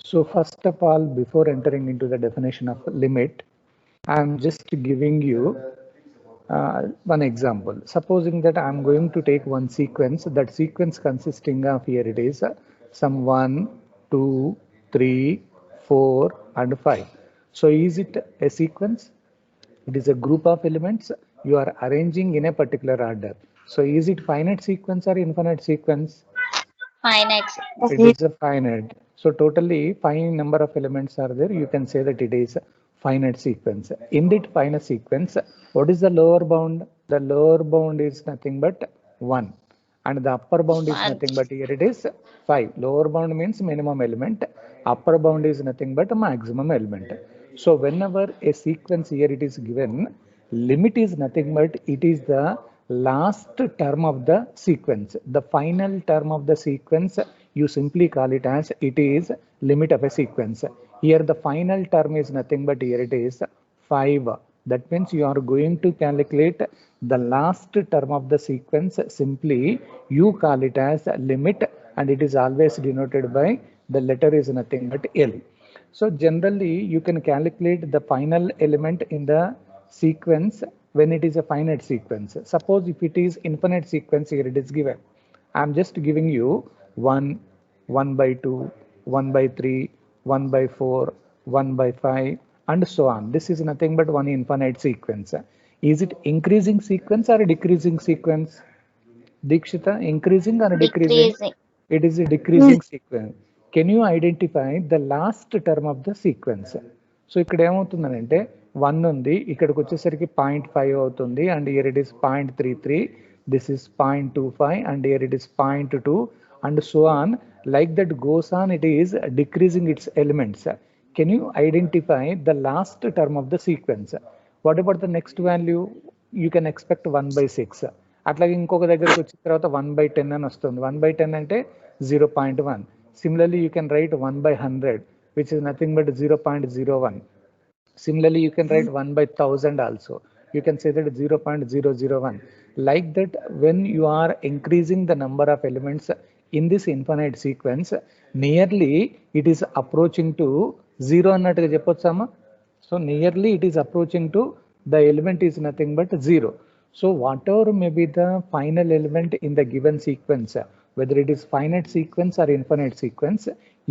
So first of all, before entering into the definition of limit, I am just giving you one example. Supposing that I'm going to take one sequence, that sequence consisting of, here it is, some 1, 2, 3, 4 and 5. So is it a sequence? It is a group of elements you are arranging in a particular order. So is it finite sequence or infinite sequence? Finite. It is a finite. So totally finite number of elements are there. You can say that it is a finite sequence. In that finite sequence, what is the lower bound? The lower bound is nothing but 1. And the upper bound is nothing but, here it is 5. Lower bound means minimum element. Upper bound is nothing but maximum element. So whenever a sequence here it is given, limit is nothing but it is the last term of the sequence. The final term of the sequence, you simply call it as it is limit of a sequence. Here the final term is nothing but, here it is 5. That means you are going to calculate the last term of the sequence. Simply you call it as limit, and it is always denoted by the letter is nothing but L. So generally you can calculate the final element in the sequence when it is a finite sequence. Suppose if it is infinite sequence, here it is given. I am just giving you 1, 1 by 2, 1 by 3, 1 by 4, 1 by 5 and so on. This is nothing but one infinite sequence. Is it increasing sequence or decreasing sequence? Dikshita, increasing or decreasing? It is a decreasing sequence. Can you identify the last term of the sequence? So ఇక్కడ ఏమవుతుందంటే 1 ఉంది, ఇక్కడికి వచ్చేసరికి 0.5 అవుతుంది, and here it is 0.33, this is 0.25 and here it is 0.2 and so on. Like that goes on, it is decreasing its elements. Can you identify the last term of the sequence? What about the next value? You can expect 1 by 6. అట్లాగే ఇంకొక దగ్గరకు వచ్చిన తర్వాత 1 by 10 అని వస్తుంది. 1 by 10 అంటే 0.1. Similarly, you can write 1 by 100, which is nothing but 0.01. Similarly, you can write 1 by 1000 also. You can say that 0.001. Like that, when you are increasing the number of elements in this infinite sequence, nearly it is approaching to 0 అన్నట్టుగా చెప్పొచ్చామా? So nearly it is approaching to the element is nothing but 0. So whatever may be the final element in the given sequence, whether it is finite sequence or infinite sequence,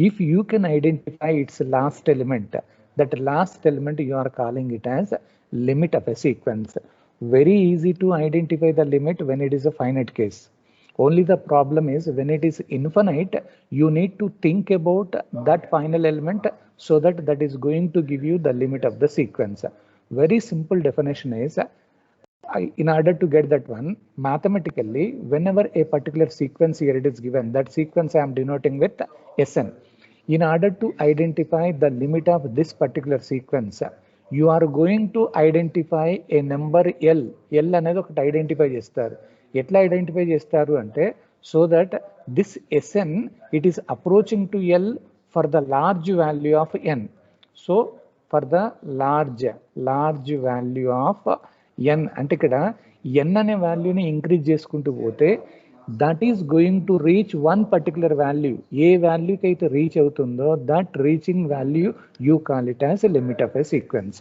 if you can identify its last element, that last element you are calling it as limit of a sequence. Very easy to identify the limit when it is a finite case. Only the problem is when it is infinite, you need to think about that final element so that that is going to give you the limit of the sequence. Very simple definition is, in order to get that one, mathematically, whenever a particular sequence here it is given, that sequence I am denoting with Sn. In order to identify the limit of this particular sequence, you are going to identify a number L. L అనేది ఒకటి identify చేస్తారు. ఎట్లా identify చేస్తారు అంటే, so that this Sn, it is approaching to L for the large value of n. So for the large value of n, అంటే ఇక్కడ n అనే వాల్యూని ఇంక్రీజ్ చేసుకుంటూ పోతే that is going to reach one particular value. ఏ వాల్యూకి అయితే reach అవుతుందో that reaching value you call it as a limit of a sequence.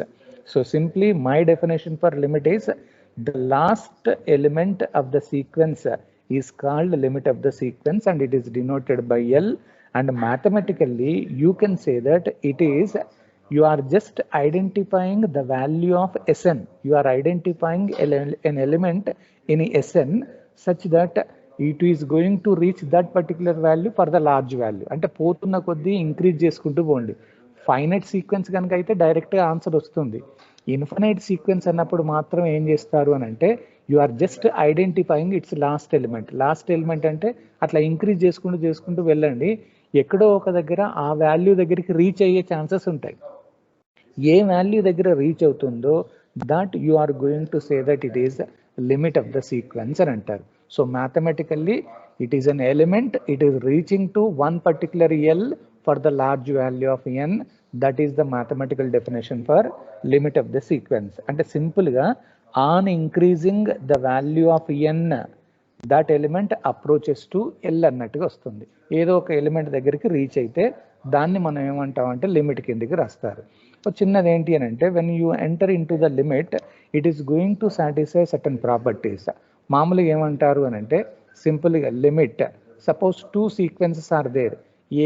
So simply my definition for limit is the last element of the sequence is called limit of the sequence and it is denoted by L, and mathematically you can say that it is, you are just identifying the value of Sn. You are identifying an element in Sn such that it is going to reach that particular value for the large value. అంటే పోతున్న కొద్దీ increase చేసుకుంటూ పోండి. Finite sequence కనుక అయితే డైరెక్ట్గా answer వస్తుంది. Infinite sequence అన్నప్పుడు మాత్రం ఏం చేస్తారు అని అంటే, you are just identifying its last element. Last element అంటే అట్లా ఇంక్రీజ్ చేసుకుంటూ వెళ్ళండి. ఎక్కడో ఒక దగ్గర ఆ వాల్యూ దగ్గరికి రీచ్ అయ్యే ఛాన్సెస్ ఉంటాయి. ఏ వాల్యూ దగ్గర రీచ్ అవుతుందో that you are going to say that it is limit of the sequence అని అంటారు. So mathematically it is an element, it is reaching to one particular L for the large value of n. That is the mathematical definition for limit of the sequence. అంటే simple గా on increasing the value of n, that element approaches to L అన్నట్టుగా వస్తుంది. ఏదో ఒక element దగ్గరికి reach అయితే దాన్ని మనం ఏమంటామంటే లిమిట్ కిందికి రాస్తారు. సో చిన్నది ఏంటి అని అంటే when you enter in to the limit it is going to satisfy certain properties. మామూలుగా ఏమంటారు అని అంటే సింపుల్గా limit, suppose two sequences are there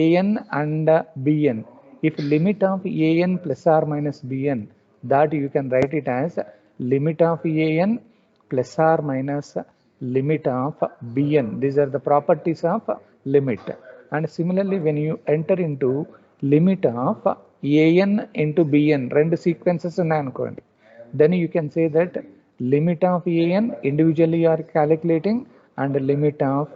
a n and b n. If limit of a n plus or minus b n, that you can write it as limit of an plus or minus limit of bn. These are the properties of limit. And similarly when you enter into limit of an into bn, రెండు sequences ఉన్నాయనుకోండి, then you can say that limit of an individually you are calculating and limit of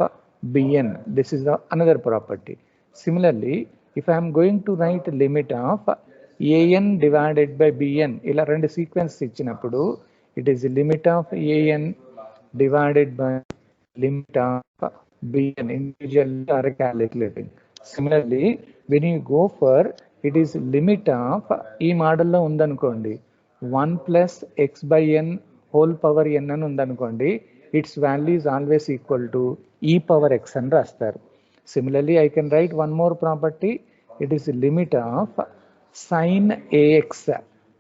bn, this is the another property. Similarly if I am going to write limit of an divided by bn, ఇలా రెండు sequence ఇచ్చినప్పుడు it is limit of an divided by limit of bn, individually are calculating. Similarly when you go for it is limit of, ఈ మోడల్లో ఉందనుకోండి 1 plus x by n whole power n అని ఉందనుకోండి, it's value is always equal to e power x అని రాస్తారు. Similarly I can write one more property, it is limit of sin ax.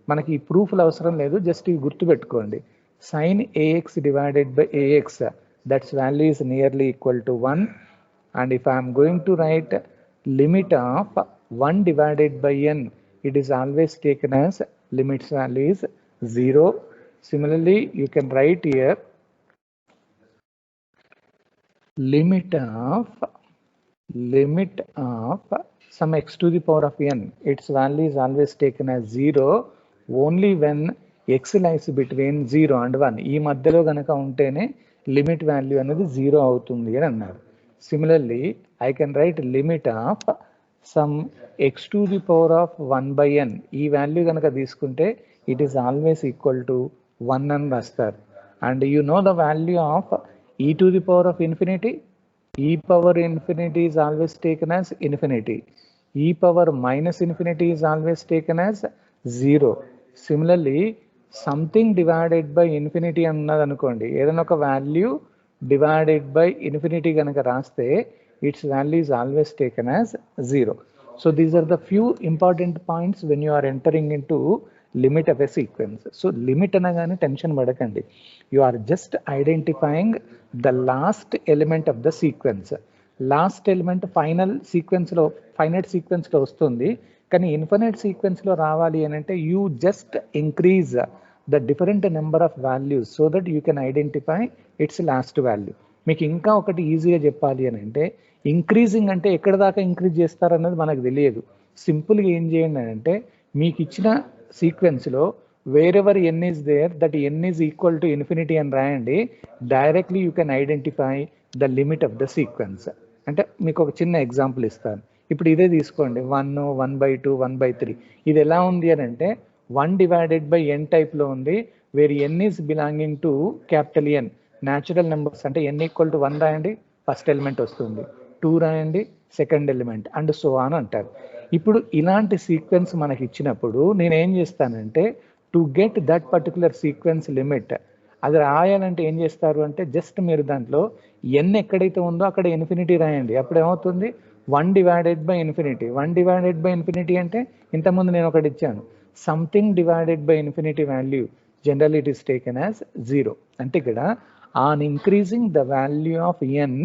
మనకి ఈ ప్రూఫ్లు అవసరం లేదు, జస్ట్ ఇవి గుర్తుపెట్టుకోండి. sin ax divided by ax, that's value is nearly equal to 1. And if I am going to write limit of 1 divided by n, it is always taken as limits value is 0. Similarly you can write here limit of some x to the power of n, its value is always taken as 0 only when x lies between 0 and 1. ఈ మధ్యలో గనక ఉంటేనే limit value అనేది 0 అవుతుంది అని అన్నారు. Similarly I can right limit of some x to the power of 1 by n, ఈ value గనక తీసుకుంటే it is always equal to 1 అని రాస్తారు. And you know the value of e to the power of infinity, e power infinity is always taken as infinity, e power minus infinity is always taken as 0. Similarly something divided by infinity అన్నది అనుకోండి, ఏదైనా ఒక value divided by infinity కనుక రాస్తే it's value is always taken as 0. So these are the few important points when you are entering into limit of a sequence. So limit అనగానే tension పడకండి, you are just identifying the last element of the sequence. Last element final సీక్వెన్స్లో finite సీక్వెన్స్లో వస్తుంది, కానీ infinite సీక్వెన్స్లో రావాలి అని అంటే you just increase the different number of values so that you can identify its last value. మీకు ఇంకా ఒకటి ఈజీగా చెప్పాలి అని అంటే ఇంక్రీజింగ్ అంటే ఎక్కడ దాకా ఇంక్రీజ్ చేస్తారన్నది మనకు తెలియదు. సింపుల్గా ఏం చేయండి అంటే మీకు ఇచ్చిన సీక్వెన్స్లో wherever n is there that n is equal to infinity అని రాయండి, directly you can identify the limit of the sequence. అంటే మీకు ఒక చిన్న ఎగ్జాంపుల్ ఇస్తాను. ఇప్పుడు ఇదే తీసుకోండి 1, 1/2, 1/3. ఇది ఎలా ఉంది అని అంటే 1 డివైడెడ్ బై n టైప్లో ఉంది, where n is belonging to capital N. Natural numbers అంటే n ఈక్వల్ టు 1 రాయండి, ఫస్ట్ ఎలిమెంట్ వస్తుంది, 2 రాయండి, second element, and so on అంటారు. ఇప్పుడు ఇలాంటి సీక్వెన్స్ మనకి ఇచ్చినప్పుడు నేను ఏం చేస్తానంటే to get that particular sequence limit అది రాయాలంటే ఏం చేస్తారు అంటే జస్ట్ మీరు దాంట్లో n ఎక్కడైతే ఉందో అక్కడ ఇన్ఫినిటీ రాయండి. అప్పుడు ఏమవుతుంది 1 divided by infinity. 1 divided by infinity అంటే ఇంతకుముందు నేను ఒకటి ఇచ్చాను, something divided by infinity value general it is taken as 0. అంటే ఇక్కడ on increasing the value of n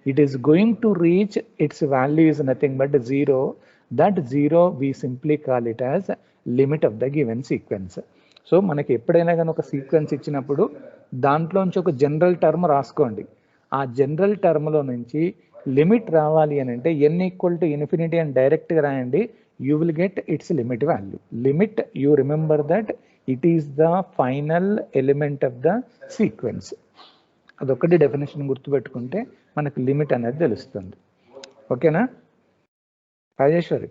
it is going to reach its value is nothing but 0. That 0 we simply call it as limit of the given sequence. So మనకి ఎప్పుడైనా కానీ ఒక sequence ఇచ్చినప్పుడు దాంట్లోంచి ఒక general term రాసుకోండి. ఆ general టర్మ్లో నుంచి లిమిట్ రావాలి అని అంటే n ఈక్వల్ టు ఇన్ఫినిటీ అని డైరెక్ట్గా రాయండి, you will get it's limit value. Limit you remember that it is the final element of the sequence. అదొక్కటి డెఫినేషన్ గుర్తుపెట్టుకుంటే మనకు లిమిట్ అనేది తెలుస్తుంది. ఓకేనా Rajeshwari?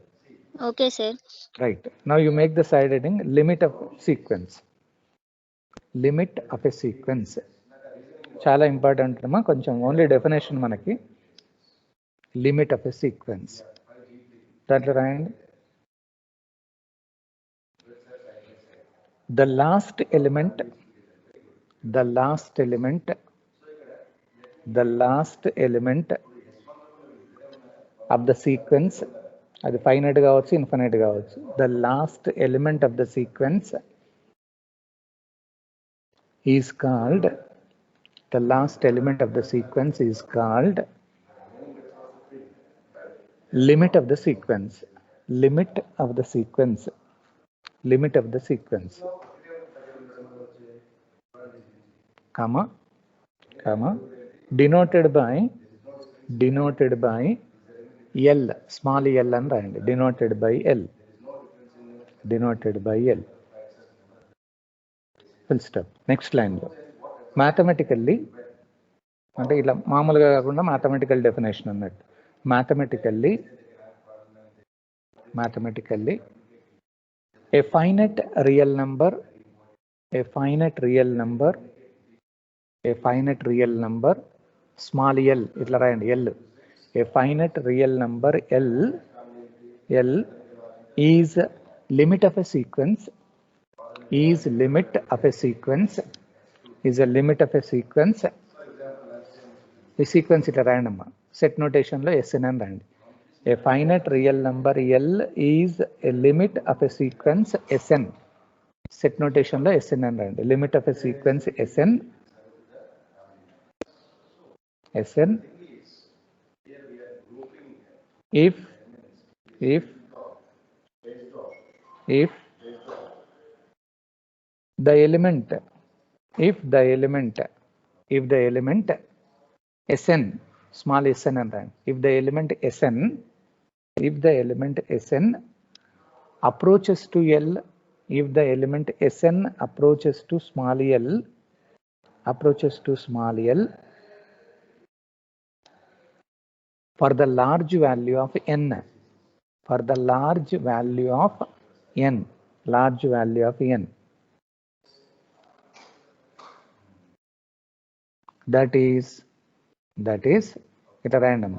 Okay sir. Right, now you make the side heading limit of sequence. Limit of a sequence చాలా important అమ్మా, కొంచెం only definition మనకి. లిమిట్ ఆఫ్ ఎ సీక్వెన్స్ దాంట్లో రాయండి, the last element of the sequence అది ఫైనైట్ కావచ్చు, ఇన్ఫైనైట్ కావచ్చు. The last element of the sequence is called, the last element of the sequence is called limit of the sequence. Limit of the sequence. Limit of the sequence. Comma, comma, denoted by L, small l and round, denoted by L. Denoted by L. Full stop. Next line. Mathematically, అంటే ఇట్లా మామూలుగా కాకుండా mathematical definition అన్నట్టు. Mathematically a finite real number small l, ఇట్లా రాయండి l. A finite real number l is limit of a sequence, is a limit of a sequence. ఈ sequence ఇట్లా రాయండి అమ్మా, సెట్ నోటేషన్లో ఎస్ఎన్ అని రాయండి. A finite real number l is a limit of a sequence S n. Set నోటేషన్లో S n అని రాయండి. Limit of a sequence S n if the element Sn, small sn and rand, if the element Sn approaches to L, if the element Sn approaches to small l for the large value of n, that is it's a random.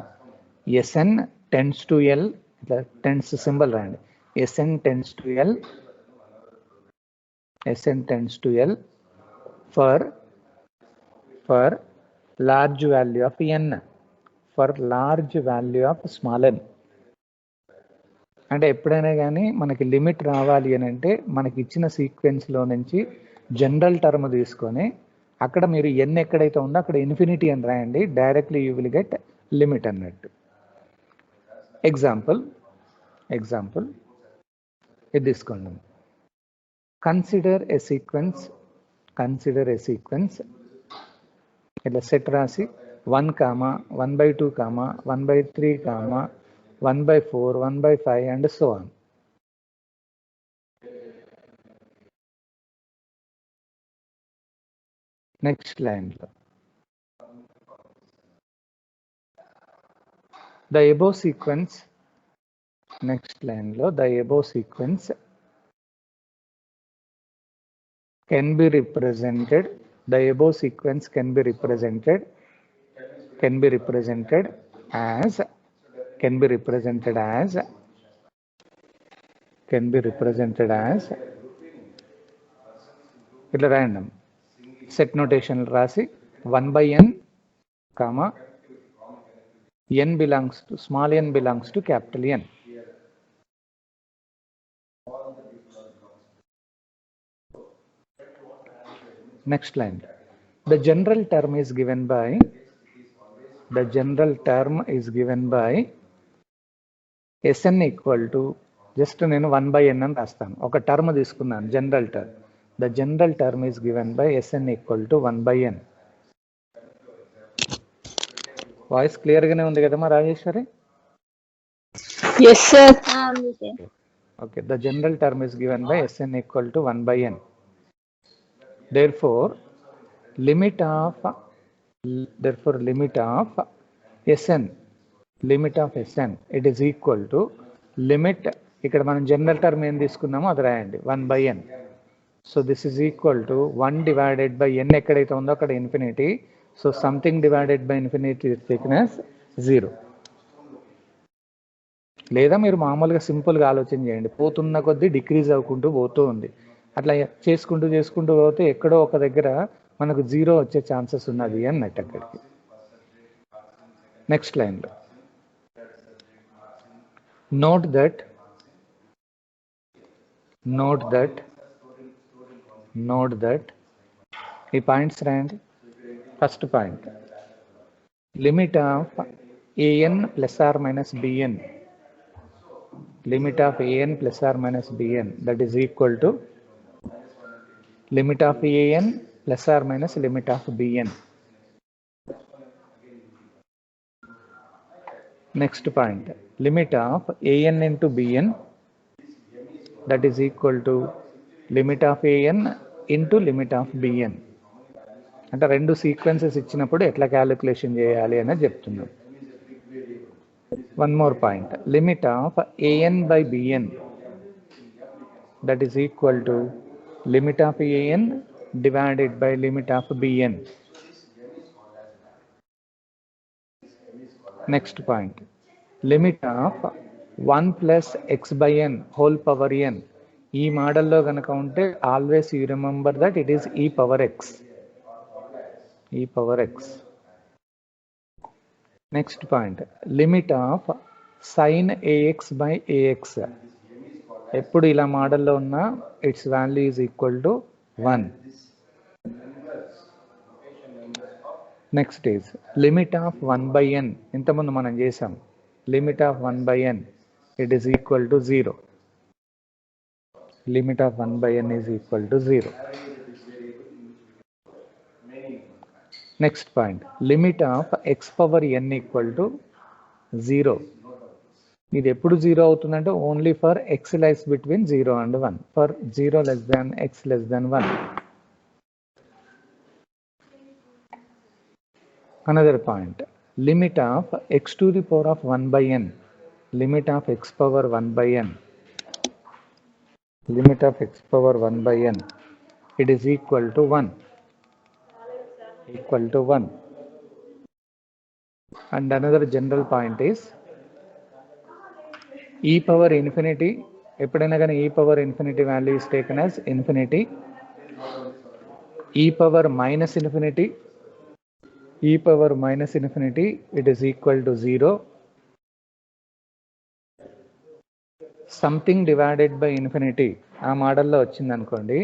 Sn tends to L, the tends symbol random. Sn tends to L for large value of n, for large value of small n. అంటే ఎప్పుడైనా కానీ మనకి limit రావాలి అని అంటే మనకి ఇచ్చిన సీక్వెన్స్లో నుంచి జనరల్ టర్మ్ తీసుకొని అక్కడ మీరు ఎన్ ఎక్కడైతే ఉందో అక్కడ ఇన్ఫినిటీ అని రాయండి. Directly you will get limit అన్నట్టు. ఎగ్జాంపుల్ ఇది తీసుకోండి. కన్సిడర్ ఏ సీక్వెన్స్ ఇట్లా సెట్ రాసి 1, 1/2, 1/3, 1/4, 1/5 and so on. Next line. The above sequence, next line lo, the above sequence can be represented as ఇట్లా random set notation రాసి 1/n, n belongs to small n belongs to capital N. Next line. The general term is given by Sn equal to, just నేను 1/n అని రాస్తాను. ఒక term తీసుకున్నాను, general term. The general term is given by Sn equal to 1/n. Voice clear గానే ఉంది కదమ్మా Rajeshwari? Yes sir. Okay, the general term is given by Sn equal to 1/n. Therefore limit of Sn, it is equal to limit, ఇక్కడ మనం general term ఏం తీసుకున్నామో అది రాయండి, 1/n. So this is equal to 1 divided by n ఎక్కడైతే ఉందో అక్కడ infinity. So something divided by infinity is taken as 0. లేదా మీరు మామూలుగా సింపుల్గా ఆలోచన చేయండి, పోతున్న కొద్దీ డిక్రీజ్ అవ్వకుంటూ పోతూ ఉంది. అట్లా చేసుకుంటూ పోతే ఎక్కడో ఒక దగ్గర మనకు 0 వచ్చే ఛాన్సెస్ ఉన్నది అన్నట్టు అక్కడికి. నెక్స్ట్ లైన్లో note that ఈ పాయింట్స్ రాయండి. First point, limit of an plus or minus bn, limit of an plus or minus bn, that is equal to limit of an plus or minus limit of bn. Next point, limit of an into bn, that is equal to limit of an into limit of bn. అంటే రెండు sequences ఇచ్చినప్పుడు ఎట్లా calculation చేయాలి అనేది చెప్తున్నాం. One more point, limit of an by bn, that is equal to limit of an divided by limit of bn. Next point, limit of 1 plus x by n whole power n. ఈ మోడల్లో కనుక ఉంటే always you remember that it is e power x. Next point, limit of sin ax by ax. ఎప్పుడు ఇలా మోడల్లో ఉన్నా it's value is equal to 1. Next is limit of 1 by n. ఇంతకుముందు మనం చేసాం. Limit of 1 by n, it is equal to 0. Limit of 1 by n is equal to 0. Next point, limit of x power n equal to 0. ఇది ఎప్పుడు 0 అవుతుందంటే only for x lies between 0 and 1. For 0 less than x less than 1. Another point, limit of x to the power of 1 by n, limit of x power 1 by n, limit of x power 1 by n, it is equal to 1. And another general point is e power infinity. ఎప్పుడైనా కానీ e power infinity value is taken as infinity. e power minus infinity, it is equal to 0. Something divided by infinity ఆ మోడల్లో వచ్చింది అనుకోండి,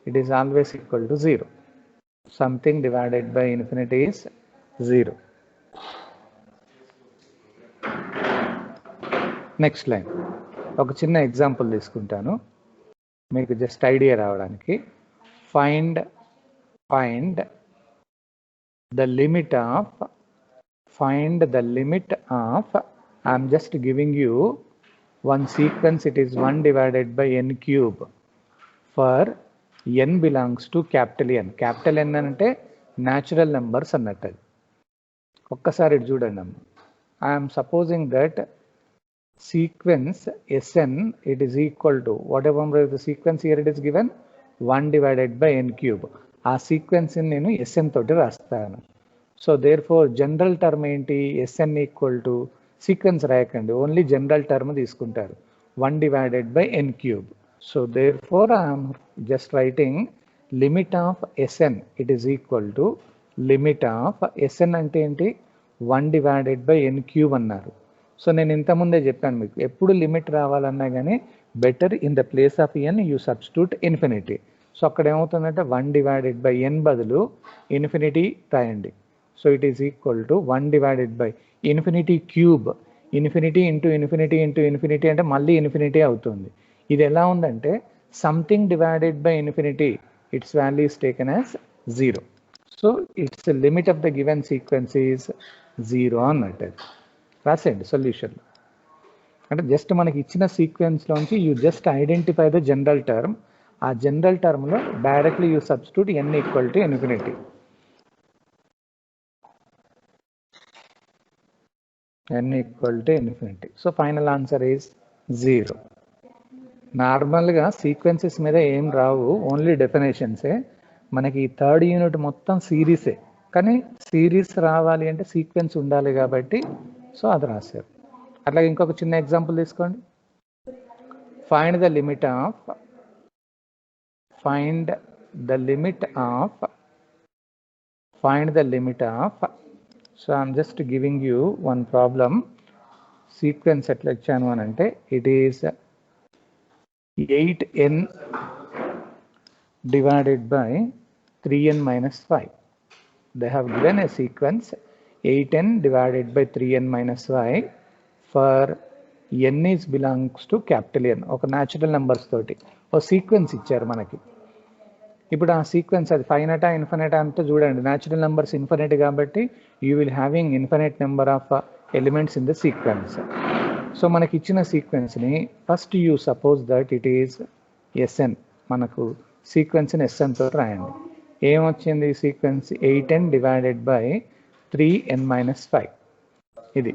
it is always equal to 0. Something divided by infinity is 0. Next line, ఒక చిన్న example తీసుకుంటాను మీకు just idea రావడానికి. Find the limit of I'm just giving you one sequence, it is 1 divided by n cube for n belongs to capital N. Capital N అంటే natural numbers అన్నట్టు. ఒక్కసారి ఇది చూడండి. I am supposing that sequence Sn, it is equal to whatever the sequence here it is given 1 divided by n cube. ఆ sequence నేను Sn తోటి రాస్తాను. So therefore general term ఏంటి, Sn ఈక్వల్ టు సీక్వెన్స్ రాయకండి, only general term తీసుకుంటారు 1 divided by n cube. So therefore I'm just writing limit of Sn, it is equal to limit of Sn అంటే ఏంటి, 1 divided by n cube అన్నారు. సో నేను ఇంతకుముందే చెప్పాను మీకు, ఎప్పుడు లిమిట్ రావాలన్నా కానీ better in the place of n you substitute infinity. So అక్కడ ఏమవుతుందంటే 1 divided by n బదులు ఇన్ఫినిటీ రాయండి. So it is equal to 1 divided by infinity cube. Infinity into infinity into infinity అంటే మళ్ళీ ఇన్ఫినిటీ అవుతుంది. ఇది ఎలా ఉందంటే something divided by infinity, it's value is taken as 0. So its limit of the given sequence is 0 అన్నట్టు రాసేయండి solution. అంటే just మనకి ఇచ్చిన సీక్వెన్స్లోంచి you just identify the general term. ఆ జనరల్ టర్మ్లో directly you substitute n equal to infinity. So final answer is 0. నార్మల్గా sequences మీద ఏం రావు, ఓన్లీ డెఫినేషన్సే. మనకి ఈ థర్డ్ యూనిట్ మొత్తం సిరీసే, కానీ సిరీస్ రావాలి అంటే సీక్వెన్స్ ఉండాలి కాబట్టి సో అది రాశారు. అట్లాగే ఇంకొక చిన్న ఎగ్జాంపుల్ తీసుకోండి. Find the limit of so I'm just giving you one problem. Sequence ఎట్లా ఇచ్చాను అని అంటే it is 8n divided by 3n minus 5. They have given a sequence 8n divided by 3n minus 5 for n is belongs to capital N. ఒక natural numbers తోటి ఒక sequence ఇచ్చారు మనకి. ఇప్పుడు ఆ సీక్వెన్స్ అది ఫైనటా ఇన్ఫినిటా అంటే చూడండి, న్యాచురల్ నెంబర్స్ ఇన్ఫినిట్ కాబట్టి you will having infinite number of elements in the sequence. So మనకి ఇచ్చిన సీక్వెన్స్ని first you suppose that it is S n. మనకు సీక్వెన్స్ని ఎస్ఎన్ తోటి రాయండి. ఏమొచ్చింది sequence 8n divided by 3n minus 5 ఇది.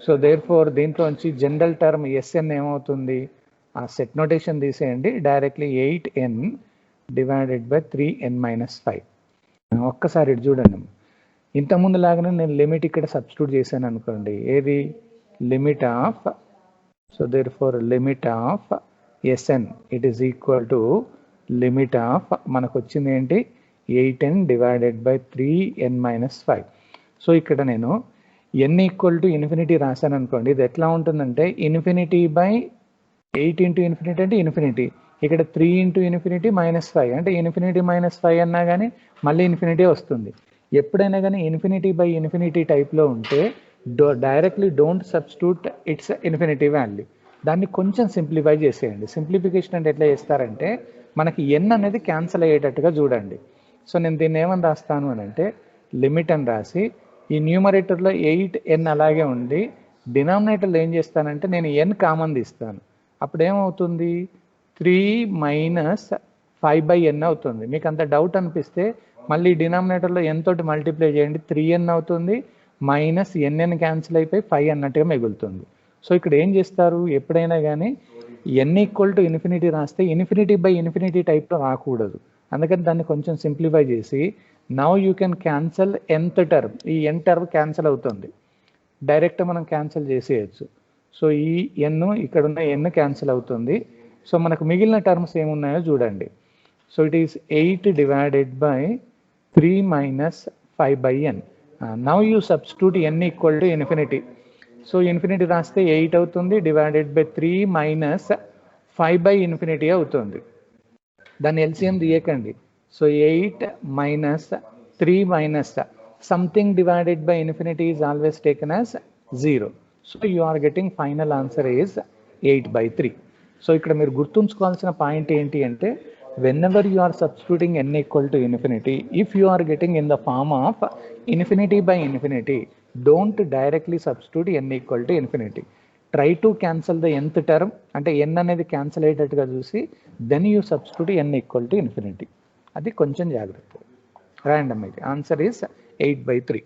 సో దేర్ ఫోర్ దీంట్లోంచి జనరల్ టర్మ్ ఎస్ఎన్ ఏమవుతుంది, ఆ సెట్ నోటేషన్ తీసేయండి, directly 8n divided by 3n minus 5. ఒక్కసారి ఇటు చూడండి, ఇంతకుముందు లాగానే నేను లిమిట్ ఇక్కడ సబ్స్టిట్యూట్ చేశాను అనుకోండి, ఏది limit of, so therefore limit of s n it is equal to limit of మనకు వచ్చింది ఏంటి 8n divided by 3n minus 5. So ఇక్కడ నేను n ఈక్వల్ టు ఇన్ఫినిటీ రాశాను అనుకోండి, ఇది ఎట్లా ఉంటుందంటే ఇన్ఫినిటీ బై 8 ఇంటూ ఇన్ఫినిటీ అంటే ఇన్ఫినిటీ, ఇక్కడ 3 ఇంటూ ఇన్ఫినిటీ -5 అంటే ఇన్ఫినిటీ -5 అన్నా కానీ మళ్ళీ ఇన్ఫినిటీ వస్తుంది. ఎప్పుడైనా కానీ ఇన్ఫినిటీ బై ఇన్ఫినిటీ టైప్లో ఉంటే directly don't substitute it's infinity value, దాన్ని కొంచెం సింప్లిఫై చేసేయండి. సింప్లిఫికేషన్ అంటే ఎట్లా చేస్తారంటే మనకి n అనేది క్యాన్సిల్ అయ్యేటట్టుగా చూడండి. సో నేను దీన్ని ఏమని రాస్తాను అని అంటే లిమిట్ అని రాసి ఈ న్యూమరేటర్లో 8n అలాగే ఉండి డినామినేటర్లో ఏం చేస్తానంటే నేను n కామన్ తీస్తాను. అప్పుడు ఏమవుతుంది 3 మైనస్ 5/n అవుతుంది. మీకు అంత డౌట్ అనిపిస్తే మళ్ళీ డినామినేటర్లో n తోటి మల్టిప్లై చేయండి, 3n అవుతుంది, మైనస్ nn క్యాన్సిల్ అయిపోయి 5 అన్నట్టుగా మిగులుతుంది. సో ఇక్కడ ఏం చేస్తారు, ఎప్పుడైనా కానీ n ఈక్వల్ టు ఇన్ఫినిటీ రాస్తే ఇన్ఫినిటీ బై ఇన్ఫినిటీ టైప్లో రాకూడదు. అందుకని దాన్ని కొంచెం సింప్లిఫై చేసి now you can cancel nth term, ఈ n టర్మ్ క్యాన్సిల్ అవుతుంది, డైరెక్ట్ మనం క్యాన్సిల్ చేసేయచ్చు. సో ఈ n ఇక్కడ ఉన్న n క్యాన్సిల్ అవుతుంది. సో మనకు మిగిలిన టర్మ్స్ ఏమున్నాయో చూడండి. So it is 8 divided by 3 minus 5/n. Now you substitute n equal to infinity. So infinity రాస్తే 8 అవుతుంది, డివైడెడ్ బై 3 మైనస్ 5/∞ అవుతుంది. దాన్ని ఎల్సిఎం తీయకండి. So 8 minus 3 minus something divided by infinity is always taken as 0. So you are getting final answer is 8/3. So ఇక్కడ మీరు గుర్తుంచుకోవాల్సిన point ఏంటి అంటే whenever you are substituting n equal to infinity, if you are getting in the form of infinity by infinity, don't directly substitute n equal to infinity. Try to cancel the nth term అంటే n అనేది cancel అయ్యేటట్టుగా చూసి then you substitute n equal to infinity. అది కొంచెం జాగ్రత్త. Random అయితే answer is 8/3.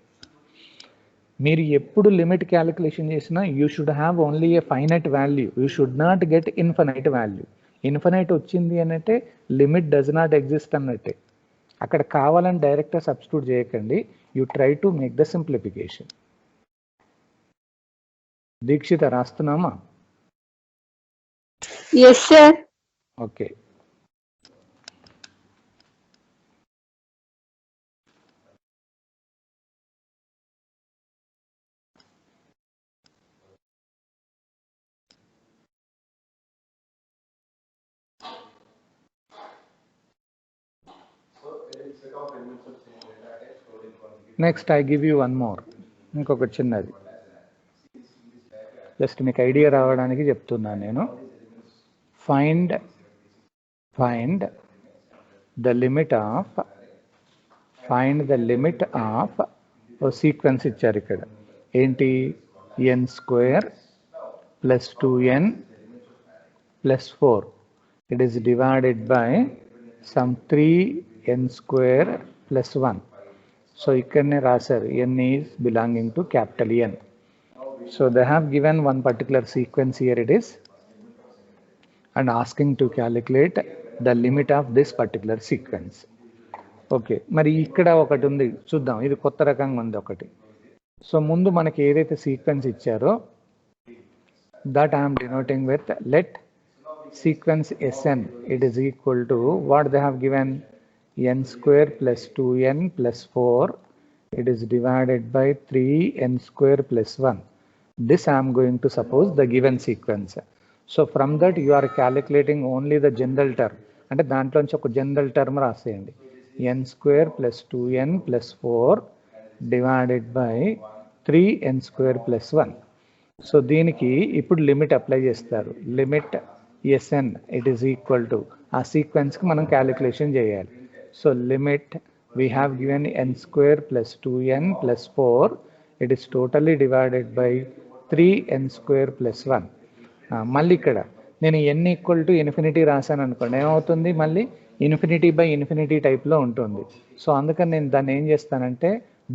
మీరు ఎప్పుడు లిమిట్ క్యాలిక్యులేషన్ చేసినా you should have only A finite value, you should not get infinite value. Infinite వచ్చింది అని అంటే లిమిట్ డస్ నాట్ ఎగ్జిస్ట్ అన్నట్టే. అక్కడ కావాలని డైరెక్ట్గా సబ్స్టిట్యూట్ చేయకండి, you try to make the simplification. Dikshita రాస్తున్నామా? Yes, sir. Okay. Next I give you one more, ఇంకొక చిన్నది, జస్ట్ మీకు ఐడియా రావడానికి చెప్తున్నాను నేను. Find the limit of a sequence ఇచ్చారు ఇక్కడ. ఏంటి? n² + 2n + 4 it is divided by some 3n² + 1. So ఇక్కడనే రాశారు n is belonging to capital N. So they have given one particular sequence here it is and asking to calculate the limit of this particular sequence. Okay, మరి ఇక్కడ ఒకటి ఉంది చూద్దాం, ఇది కొత్త రకంగా ఉంది ఒకటి. సో ముందు మనకి ఏదైతే సీక్వెన్స్ ఇచ్చారో that I'm denoting with let sequence Sn it is equal to what they have given n² + 2n + 4 it is divided by 3n² + 1. this I am going to suppose the given sequence. So from that you are calculating only the general term. అంటే దాంట్లోంచి ఒక general term రాసేయండి. n square plus 2n plus 4 divided by 3n square plus 1. So దీనికి ఇప్పుడు limit apply చేస్తారు. Limit Sn it is equal to ఆ సీక్వెన్స్కి మనం calculation చేయాలి. So limit we have given n square plus 2n plus 4, it is totally divided by 3n square plus 1. మళ్ళీ ఇక్కడ నేను n equal to infinity రాశాను అనుకోండి, ఏమవుతుంది, మళ్ళీ ఇన్ఫినిటీ బై ఇన్ఫినిటీ టైప్లో ఉంటుంది. సో అందుకని నేను దాన్ని ఏం చేస్తానంటే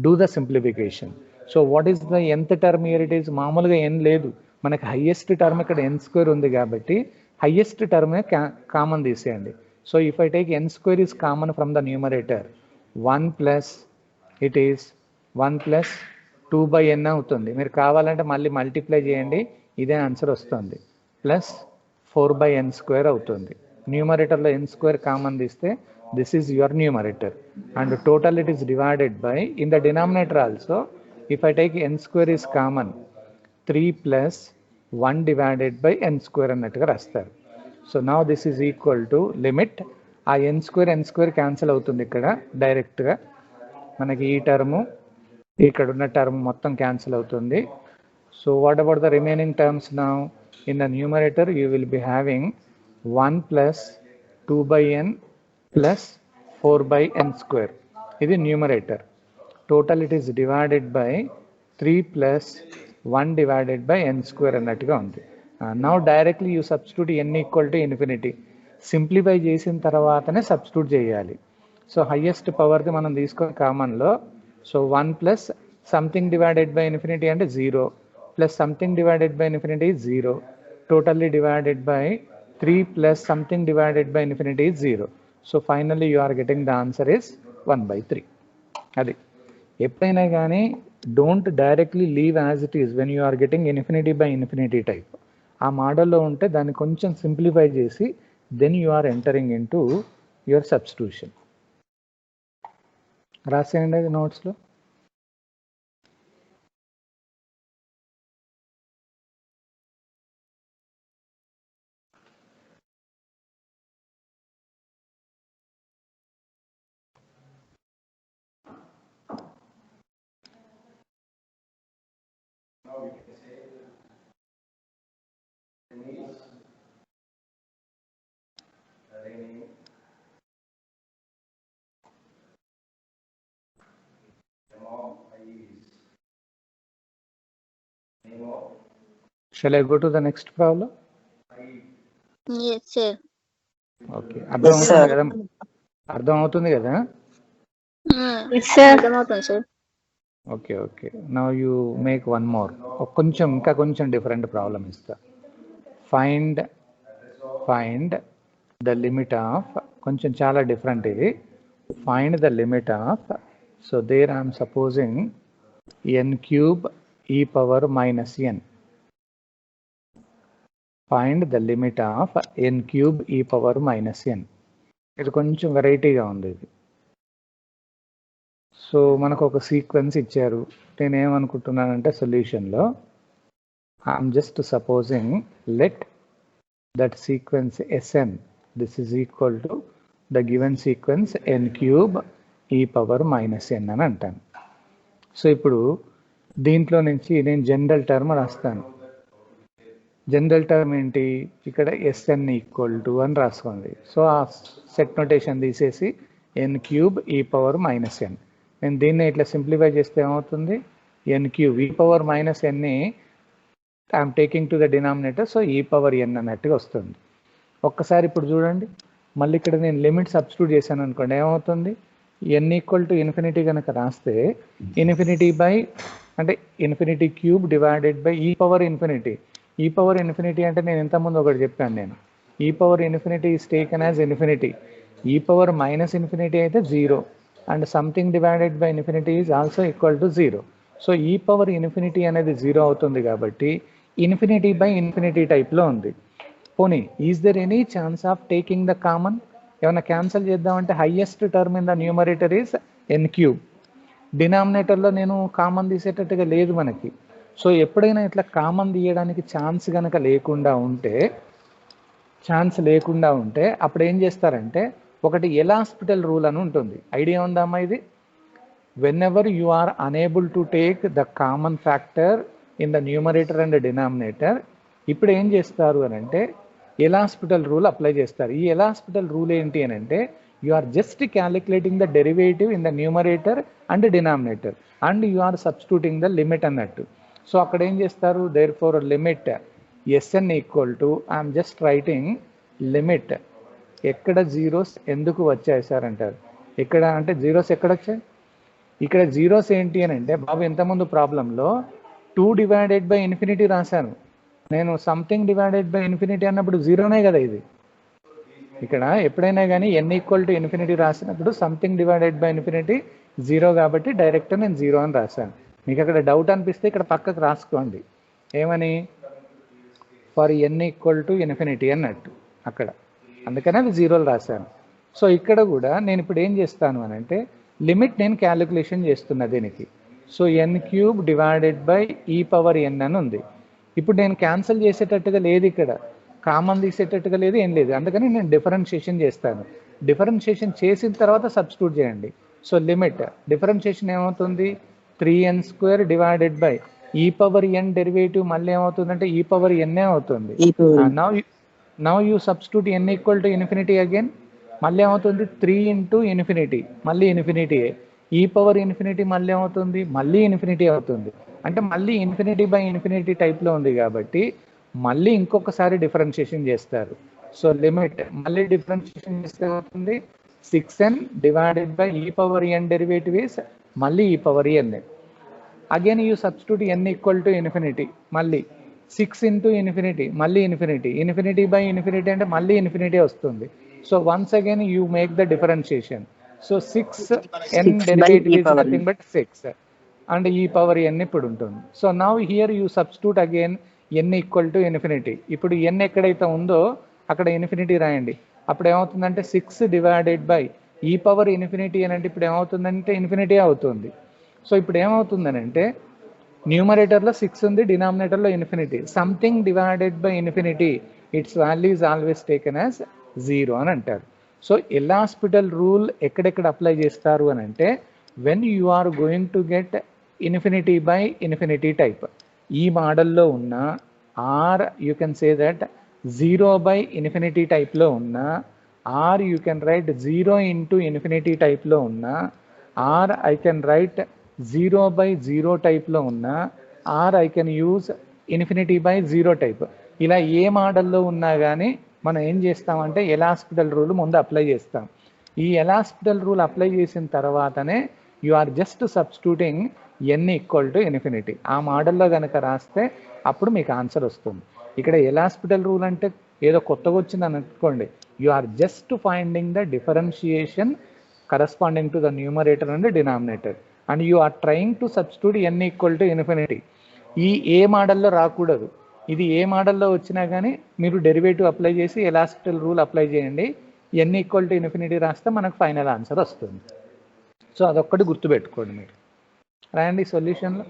do the simplification. So what is the nth term here? It is మామూలుగా n లేదు, మనకి హైయెస్ట్ టర్మ్ ఇక్కడ n స్క్వేర్ ఉంది కాబట్టి హైయెస్ట్ టర్మ్ కామన్ తీసేయండి. So if I take n square is common from the numerator, 1 plus it is 1 plus 2 by n అవుతుంది. మీరు కావాలంటే మళ్ళీ మల్టిప్లై చేయండి, ఇదే ఆన్సర్ వస్తుంది. ప్లస్ 4 బై n స్క్వేర్ అవుతుంది. న్యూమరేటర్లో n స్క్వేర్ కామన్ తీస్తే this is your numerator and total it is divided by in the denominator also if I take n square is common 3 plus 1 divided by n square అన్నట్టుగా రాస్తారు. So now this is equal to limit, ఆ n square cancel అవుతుంది ఇక్కడ డైరెక్ట్గా, మనకి ఈ term ఇక్కడ ఉన్న టర్మ్ మొత్తం క్యాన్సిల్ అవుతుంది. So what about the remaining terms now? In the numerator you will be having 1 plus 2 by n plus 4 by n square, ఇది numerator. Total it is divided by 3 plus 1 divided by n square అన్నట్టుగా ఉంది. Now directly you substitute n equal to infinity. Simplify చేసిన తర్వాతనే substitute చేయాలి. So highest పవర్ది మనం తీసుకొని కామన్లో, so 1 plus something divided by infinity అంటే 0 plus something divided by infinity is 0, totally divided by 3 plus something divided by infinity is 0. So finally you are getting the answer is 1/3. అది ఎప్పుడైనా కానీ don't directly leave as it is when you are getting infinity by infinity type. ఆ మోడల్లో ఉంటే దాన్ని కొంచెం simplify చేసి then you are entering into your substitution. రాసేయండి అది నోట్స్లో. Shall I go to the next problem? Yes, sir. Okay. అర్థం అవుతుంది కదా? Yes, sir. అర్థమవుతుంది, sir. Okay, okay. Now you make one more. ఇంకా కొంచెం డిఫరెంట్ ప్రాబ్లం ఇస్తా. Find the limit of, కొంచెం చాలా డిఫరెంట్ ఇది. Find the limit of, so there I am supposing n cube e power minus n. Find the limit of n cube e power minus n. ఇది కొంచెం వెరైటీగా ఉంది ఇది. So మనకు ఒక సీక్వెన్స్ ఇచ్చారు. నేను ఏమనుకుంటున్నానంటే సొల్యూషన్లో I'm just supposing let that sequence Sn this is equal to the given sequence n cube e power minus n అని అంటాను. సో ఇప్పుడు దీంట్లో నుంచి నేను జనరల్ టర్మ్ రాస్తాను. జనరల్ టర్మ్ ఏంటి? ఇక్కడ Sn ఈక్వల్ టు అని రాసుకోండి. సో ఆ సెట్ నోటేషన్ తీసేసి n cube e power minus n. నేను దీన్ని ఇట్లా సింప్లిఫై చేస్తే ఏమవుతుంది? n cube e power minus n I'm taking to the denominator, so e power n అన్నట్టుగా వస్తుంది. ఒక్కసారి ఇప్పుడు చూడండి, మళ్ళీ ఇక్కడ నేను లిమిట్ సబ్స్టిట్యూట్ చేశాను అనుకోండి, ఏమవుతుంది? n ఈక్వల్ టు ఇన్ఫినిటీ కనుక రాస్తే ఇన్ఫినిటీ బై అంటే ఇన్ఫినిటీ క్యూబ్ డివైడెడ్ బై ఈ పవర్ ఇన్ఫినిటీ. ఈ పవర్ ఇన్ఫినిటీ అంటే నేను ఇంతకుముందు ఒకటి చెప్పాను, నేను ఈ power infinity is taken as infinity. ఈ పవర్ మైనస్ ఇన్ఫినిటీ అయితే 0 and something divided by infinity is also equal to 0. So ఈ పవర్ ఇన్ఫినిటీ అనేది 0 అవుతుంది కాబట్టి ఇన్ఫినిటీ బై ఇన్ఫినిటీ టైప్లో ఉంది. పోనీ is there any chance of taking the common? ఏమైనా క్యాన్సిల్ చేద్దామంటే highest term in the numerator is n cube. డినామినేటర్లో నేను కామన్ తీసేటట్టుగా లేదు మనకి. సో ఎప్పుడైనా ఇట్లా కామన్ తీయడానికి ఛాన్స్ కనుక లేకుండా ఉంటే అప్పుడు ఏం చేస్తారంటే ఒకటి ఎల్ హాస్పిటల్ రూల్ అని ఉంటుంది. ఐడియా ఉందమ్మా ఇది? When you are unable to take the common factor in the numerator and denominator, ఇప్పుడు ఏం చేస్తారు అని అంటే ఎల్ హాస్పిటల్ రూల్ అప్లై చేస్తారు. ఈ ఎల్ హాస్పిటల్ రూల్ ఏంటి అని అంటే you are just calculating the derivative in the numerator and denominator and you are substituting the limit అన్నట్టు. సో అక్కడ ఏం చేస్తారు, therefore limit s n equal to I'm just writing limit. ఎక్కడ జీరోస్ ఎందుకు వచ్చాయి సార్ అంటారు. ఇక్కడ అంటే జీరోస్ ఎక్కడ వచ్చాయి? ఇక్కడ జీరోస్ ఏంటి అని అంటే బాబు ఇంతకుముందు ప్రాబ్లంలో 2 డివైడెడ్ బై ఇన్ఫినిటీ రాశాను నేను. సంథింగ్ డివైడెడ్ బై ఇన్ఫినిటీ అన్నప్పుడు జీరోనే కదా ఇది. ఇక్కడ ఎప్పుడైనా కానీ n ఈక్వల్ టు ఇన్ఫినిటీ రాసినప్పుడు something divided by infinity zero కాబట్టి డైరెక్ట్ నేను జీరో అని రాశాను. మీకు అక్కడ డౌట్ అనిపిస్తే ఇక్కడ పక్కకు రాసుకోండి ఏమని, for n equal to infinity అన్నట్టు అక్కడ, అందుకనే అది జీరోలు రాశాను. సో ఇక్కడ కూడా నేను ఇప్పుడు ఏం చేస్తాను అని అంటే లిమిట్ నేను క్యాలిక్యులేషన్ చేస్తున్నా దీనికి. So n³ divided by e power n అని ఉంది. ఇప్పుడు నేను క్యాన్సిల్ చేసేటట్టుగా లేదు, ఇక్కడ కామన్ తీసేటట్టుగా లేదు, ఏం లేదు. అందుకని నేను డిఫరెన్షియేషన్ చేస్తాను. డిఫరెన్షియేషన్ చేసిన తర్వాత సబ్స్టిట్యూట్ చేయండి. సో లిమిట్ డిఫరెన్షియేషన్ ఏమవుతుంది, 3n² డివైడెడ్ బై ఈ పవర్ n డెరివేటివ్ మళ్ళీ ఏమవుతుందంటే ఈ పవర్ n అవుతుంది. Now you substitute n equal to infinity again, మళ్ళీ ఏమవుతుంది 3 ఇంటూ ఇన్ఫినిటీ మళ్ళీ ఇన్ఫినిటీ, ఈ పవర్ ఇన్ఫినిటీ మళ్ళీ ఏమవుతుంది మళ్ళీ ఇన్ఫినిటీ అవుతుంది. అంటే మళ్ళీ ఇన్ఫినిటీ బై ఇన్ఫినిటీ టైప్లో ఉంది కాబట్టి మళ్ళీ ఇంకొకసారి డిఫరెన్షియేషన్ చేస్తారు. సో లిమిట్ మళ్ళీ డిఫరెన్షియేషన్ చేస్తే ఏమవుతుంది 6n డివైడెడ్ బై ఈ పవర్ n డెరివేటివ్ ఇస్ మళ్ళీ ఈ power n. Again you substitute n equal to infinity, మళ్ళీ 6 ఇంటూ ఇన్ఫినిటీ మళ్ళీ ఇన్ఫినిటీ, ఇన్ఫినిటీ బై ఇన్ఫినిటీ అంటే మళ్ళీ ఇన్ఫినిటీ వస్తుంది. So once again you make the differentiation. So 6n derivative is nothing but 6 and e power n ఇప్పుడు ఉంటుంది. So now here you substitute again n equal to infinity. ఇప్పుడు n ఎక్కడైతే ఉందో అక్కడ infinity రాయండి. అప్పుడు ఏమవుతుందంటే 6 డివైడెడ్ బై ఈ పవర్ ఇన్ఫినిటీ అని అంటే ఇప్పుడు ఏమవుతుందంటే ఇన్ఫినిటీ అవుతుంది. సో ఇప్పుడు ఏమవుతుందనంటే న్యూమరేటర్లో 6 ఉంది, డినామినేటర్లో infinity. Something divided by infinity it's value is always taken as 0 అని అంటారు. సో ఎల్ హాస్పిటల్ రూల్ ఎక్కడెక్కడ అప్లై చేస్తారు అని అంటే when you are going to get infinity by infinity type, ఈ మోడల్లో ఉన్న or you can say that 0 by ఇన్ఫినిటీ టైప్లో ఉన్న, or you can write 0 into infinity టైప్లో ఉన్న, or I can write 0 by 0 టైప్లో ఉన్న, or I can use infinity by 0 type. ఇలా ఏ మోడల్లో ఉన్నా కానీ మనం ఏం చేస్తామంటే ఎల్ హాస్పిటల్ రూల్ ముందు అప్లై చేస్తాం. ఈ ఎల్ హాస్పిటల్ రూల్ అప్లై చేసిన తర్వాతనే you are just substituting n equal to infinity. ఆ మోడల్లో కనుక రాస్తే అప్పుడు మీకు ఆన్సర్ వస్తుంది. ఇక్కడ ఎల్ హాస్పిటల్ రూల్ అంటే ఏదో కొత్తగా వచ్చిందని అనుకోండి, you are just finding the differentiation corresponding to the numerator and denominator and you are trying to substitute n equal to infinity. ఈ ఏ మోడల్లో రాకూడదు. ఇది ఏ మోడల్లో వచ్చినా కానీ మీరు డెరివేటివ్ అప్లై చేసి ఎల్ హాస్పిటల్ రూల్ అప్లై చేయండి, n ఈక్వల్ టు ఇన్ఫినిటీ రాస్తే మనకు ఫైనల్ ఆన్సర్ వస్తుంది. సో అదొక్కటి గుర్తుపెట్టుకోండి, మీరు రాయండి సొల్యూషన్లో.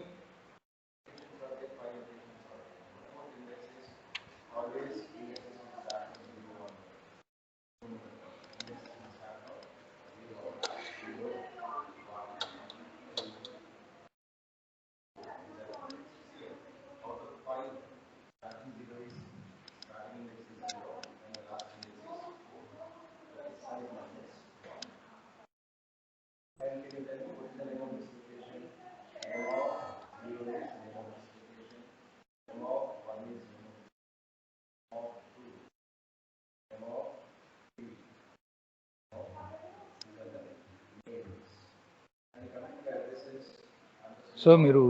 సో మీరు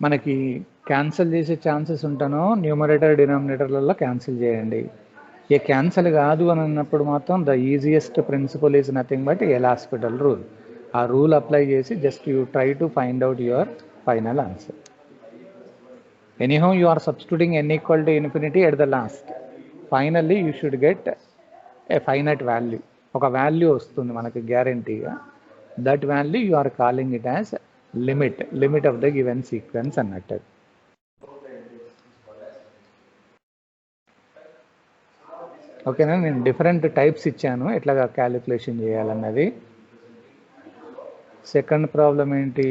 మనకి క్యాన్సిల్ చేసే ఛాన్సెస్ ఉంటానో న్యూమరేటర్ డినామినేటర్లలో క్యాన్సిల్ చేయండి. ఏ క్యాన్సిల్ కాదు అని అన్నప్పుడు మాత్రం the easiest principle is nothing but L hospital rule. ఆ రూల్ అప్లై చేసి just you try to find out your final answer. Anyhow you are substituting n equal to infinity at the last. Finally you should get a finite value. ఒక value వస్తుంది మనకి గ్యారంటీగా. That value you are calling it as limit of the given sequence అన్నట్టు. ఓకేనా, నేను different types ఇచ్చాను ఎట్లాగా calculation చేయాలన్నది. సెకండ్ ప్రాబ్లం ఏంటి,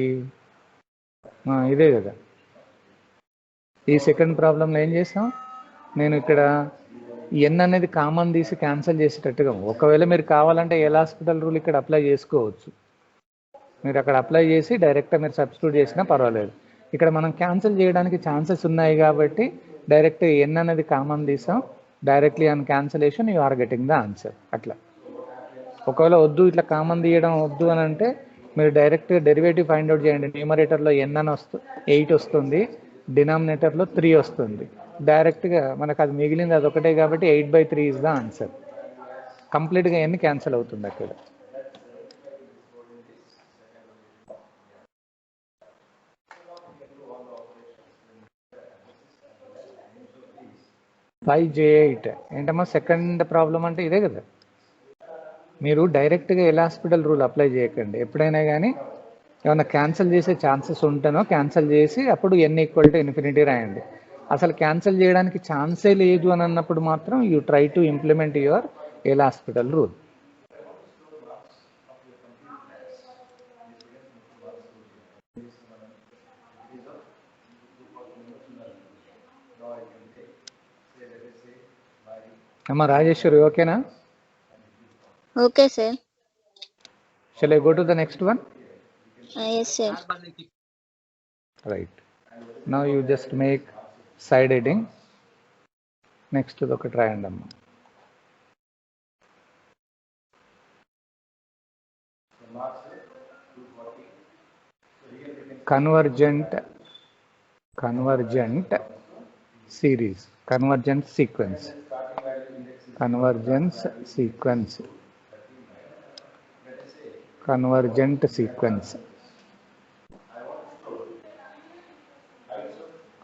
ఇదే కదా. ఈ సెకండ్ ప్రాబ్లంలో ఏం చేసాం, నేను ఇక్కడ ఎన్ అనేది కామన్ తీసి క్యాన్సిల్ చేసేటట్టుగా, ఒకవేళ మీరు కావాలంటే ఎల్ హాస్పిటల్ రూల్ ఇక్కడ అప్లై చేసుకోవచ్చు. మీరు అక్కడ అప్లై చేసి డైరెక్ట్గా మీరు సబ్స్టిట్యూట్ చేసినా పర్వాలేదు. ఇక్కడ మనం క్యాన్సిల్ చేయడానికి ఛాన్సెస్ ఉన్నాయి కాబట్టి డైరెక్ట్ ఎన్ అనేది కామన్ తీసాం, directly on cancellation you are getting the answer. అట్లా ఒకవేళ వద్దు ఇట్లా కామన్ తీయడం వద్దు అని అంటే మీరు డైరెక్ట్గా డెరివేటివ్ ఫైండ్ అవుట్ చేయండి. న్యూమరేటర్లో ఎన్ అని 8 వస్తుంది, డినామినేటర్లో 3 వస్తుంది. డైరెక్ట్గా మనకు అది మిగిలింది అది ఒకటే కాబట్టి 8/3 ఇస్ ద ఆన్సర్. కంప్లీట్గా ఎన్ని క్యాన్సిల్ అవుతుంది అక్కడ. J8 ఏంటమ్మా సెకండ్ ప్రాబ్లం అంటే ఇదే కదా. మీరు డైరెక్ట్గా ఎల్ హాస్పిటల్ రూల్ అప్లై చేయకండి. ఎప్పుడైనా కానీ ఏమన్నా క్యాన్సిల్ చేసే ఛాన్సెస్ ఉంటేనో క్యాన్సిల్ చేసి అప్పుడు n = రాయండి. అసలు క్యాన్సిల్ చేయడానికి ఛాన్సే లేదు అని అన్నప్పుడు మాత్రం you try to implement your L hospital rule. అమ్మా రాజేశ్వరి ఓకేనా? Okay, sir. Shall I go to the next one? Yes, sir. Right. Now you just make side heading. Next to the triangle. Convergent series, convergent sequence. Convergent sequence.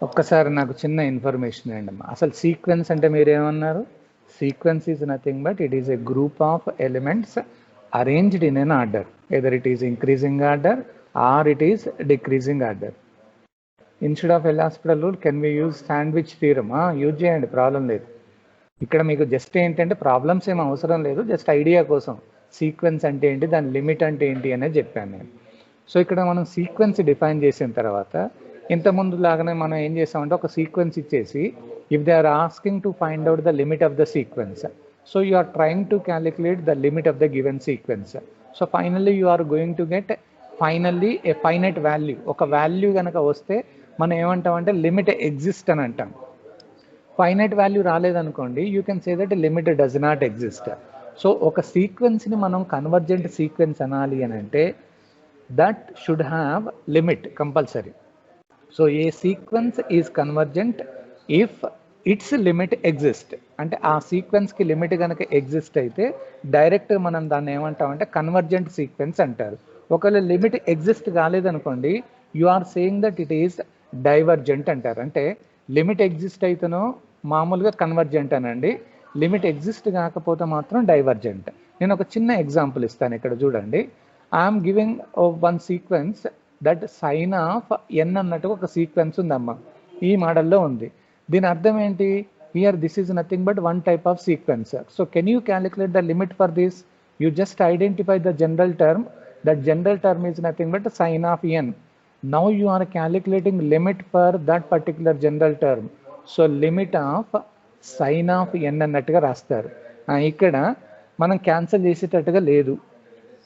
ఒక్కసారి నాకు చిన్న information అండి అమ్మా. అసలు sequence అంటే మీరేమన్నారు? Sequence is nothing but it is a group of elements arranged in an order, either it is increasing order or it is decreasing order. Instead of L hospital rule, can we use sandwich theorem? Use చేయండి, problem లేదు. ఇక్కడ మీకు just ఏంటంటే problems ఏం అవసరం లేదు, just idea కోసం sequence అంటే ఏంటి, దాని లిమిట్ అంటే ఏంటి అనేది చెప్పాను నేను. సో ఇక్కడ మనం సీక్వెన్స్ డిఫైన్ చేసిన తర్వాత ఇంతకుముందు లాగానే మనం ఏం చేస్తామంటే ఒక సీక్వెన్స్ ఇచ్చేసి if they are asking to find out the limit of the sequence, so you are trying to calculate the limit of the given sequence. So finally you are going to get finally a finite value. ఒక value కనుక వస్తే మనం ఏమంటామంటే limit exist అని అంటాం. Finite value రాలేదనుకోండి you can say that limit does not exist. So ఒక సీక్వెన్స్ని మనం కన్వర్జెంట్ సీక్వెన్స్ అనాలి అని అంటే that should have limit compulsory. So a sequence is convergent if its limit exist. అంటే ఆ సీక్వెన్స్కి లిమిట్ కనుక ఎగ్జిస్ట్ అయితే డైరెక్ట్ మనం దాన్ని ఏమంటామంటే కన్వర్జెంట్ సీక్వెన్స్ అంటారు. ఒకవేళ లిమిట్ ఎగ్జిస్ట్ కాలేదనుకోండి you are saying that it is divergent అంటారు. అంటే లిమిట్ ఎగ్జిస్ట్ అయితేనో మామూలుగా కన్వర్జెంట్ అనండి, లిమిట్ ఎగ్జిస్ట్ కాకపోతే మాత్రం డైవర్జెంట్. నేను ఒక చిన్న ఎగ్జాంపుల్ ఇస్తాను, ఇక్కడ చూడండి. I'm giving one sequence that sine of n అన్నట్టు ఒక సీక్వెన్స్ ఉందమ్మా, ఈ మోడల్లో ఉంది. దీని అర్థం ఏంటి? Here this is nothing but one type of sequence. So can you calculate the limit for this? You just identify the general term, that general term is nothing but sine of n. Now you are calculating limit for that particular general term. So limit of sin of n అన్నట్టుగా రాస్తారు. ఇక్కడ మనం cancel చేసేటట్టుగా లేదు.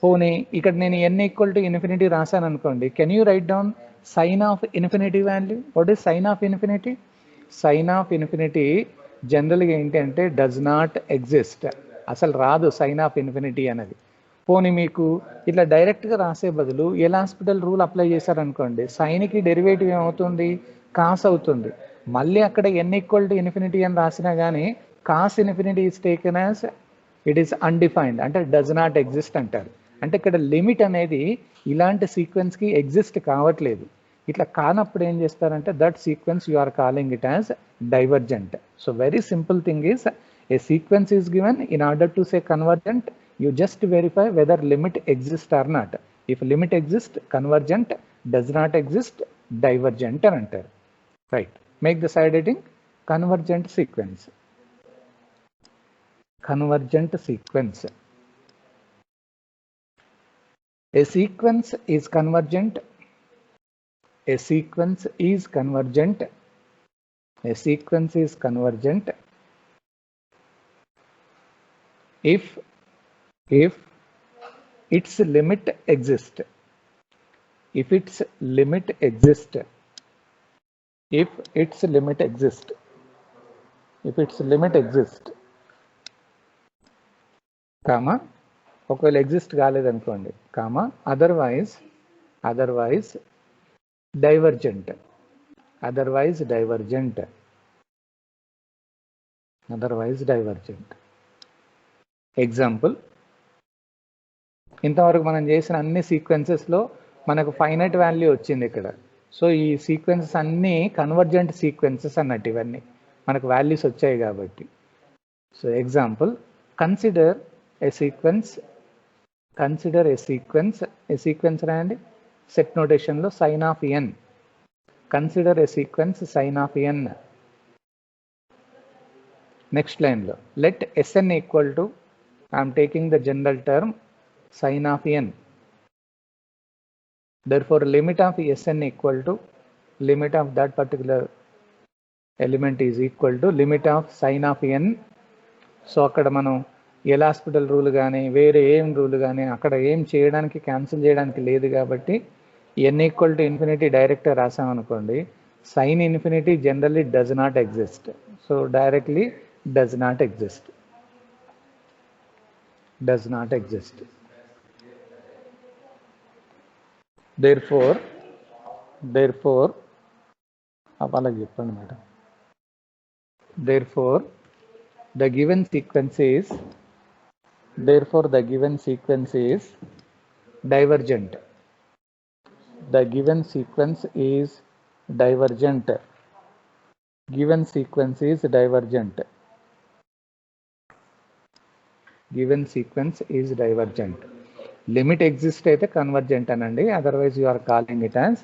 పోనీ ఇక్కడ నేను n = రాశాను అనుకోండి, can you write down sine of infinity value? What is sine of infinity? Sine of infinity జనరల్గా ఏంటి అంటే డస్ నాట్ ఎగ్జిస్ట్, అసలు రాదు సైన్ ఆఫ్ ఇన్ఫినిటీ అనేది. పోనీ మీకు ఇట్లా డైరెక్ట్గా రాసే బదులు ఎల్ హాస్పిటల్ రూల్ అప్లై చేశారనుకోండి, సైన్కి డెరివేటివ్ ఏమవుతుంది? కాస్ అవుతుంది. మళ్ళీ అక్కడ n = అని రాసినా కానీ cos infinity is taken as it is undefined, అంటే డస్ నాట్ ఎగ్జిస్ట్ అంటారు. అంటే ఇక్కడ లిమిట్ అనేది ఇలాంటి సీక్వెన్స్కి ఎగ్జిస్ట్ కావట్లేదు. ఇట్లా కానప్పుడు ఏం చేస్తారంటే that sequence you are calling it as divergent. So very simple thing is a sequence is given, in order to say convergent you just verify whether limit exists or not. If limit exists, convergent; does not exist, divergent అని అంటారు. Right. Make the side heading convergent sequence. convergent sequence. A sequence is convergent. A sequence is convergent. A sequence is convergent if its limit exists. If its limit exists. If its limit exists. If its limit exists. Comma. ఒకవేళ exist కాలేదనుకోండి comma otherwise divergent example ఇంతవరకు మనం చేసిన అన్ని సీక్వెన్సెస్లో మనకు finite value వచ్చింది ఇక్కడ. So ఈ సీక్వెన్సెస్ అన్నీ కన్వర్జెంట్ సీక్వెన్సెస్ అన్నట్టు ఇవన్నీ మనకు వాల్యూస్ వచ్చాయి కాబట్టి. So example consider a sequence రాయండి సెట్ నోటేషన్లో sine of n. Consider a sequence sine of n. Next లైన్లో let S n equal to I'm taking the general term sine of n. therefore limit of Sn equal to limit of that particular element is equal to limit of sin of n. So అక్కడ మనం L hospital rule కానీ వేరే ఏం rule కానీ అక్కడ ఏం చేయడానికి cancel చేయడానికి లేదు కాబట్టి n ఈక్వల్ టు ఇన్ఫినిటీ డైరెక్ట్గా రాసామనుకోండి sine infinity generally does not exist. So directly does not exist. Therefore అలాగే చెప్పండి madam. Therefore the given sequence is divergent. The given sequence is divergent. Given sequence is divergent. Limit exists అయితే convergent అనండి, otherwise you are calling it as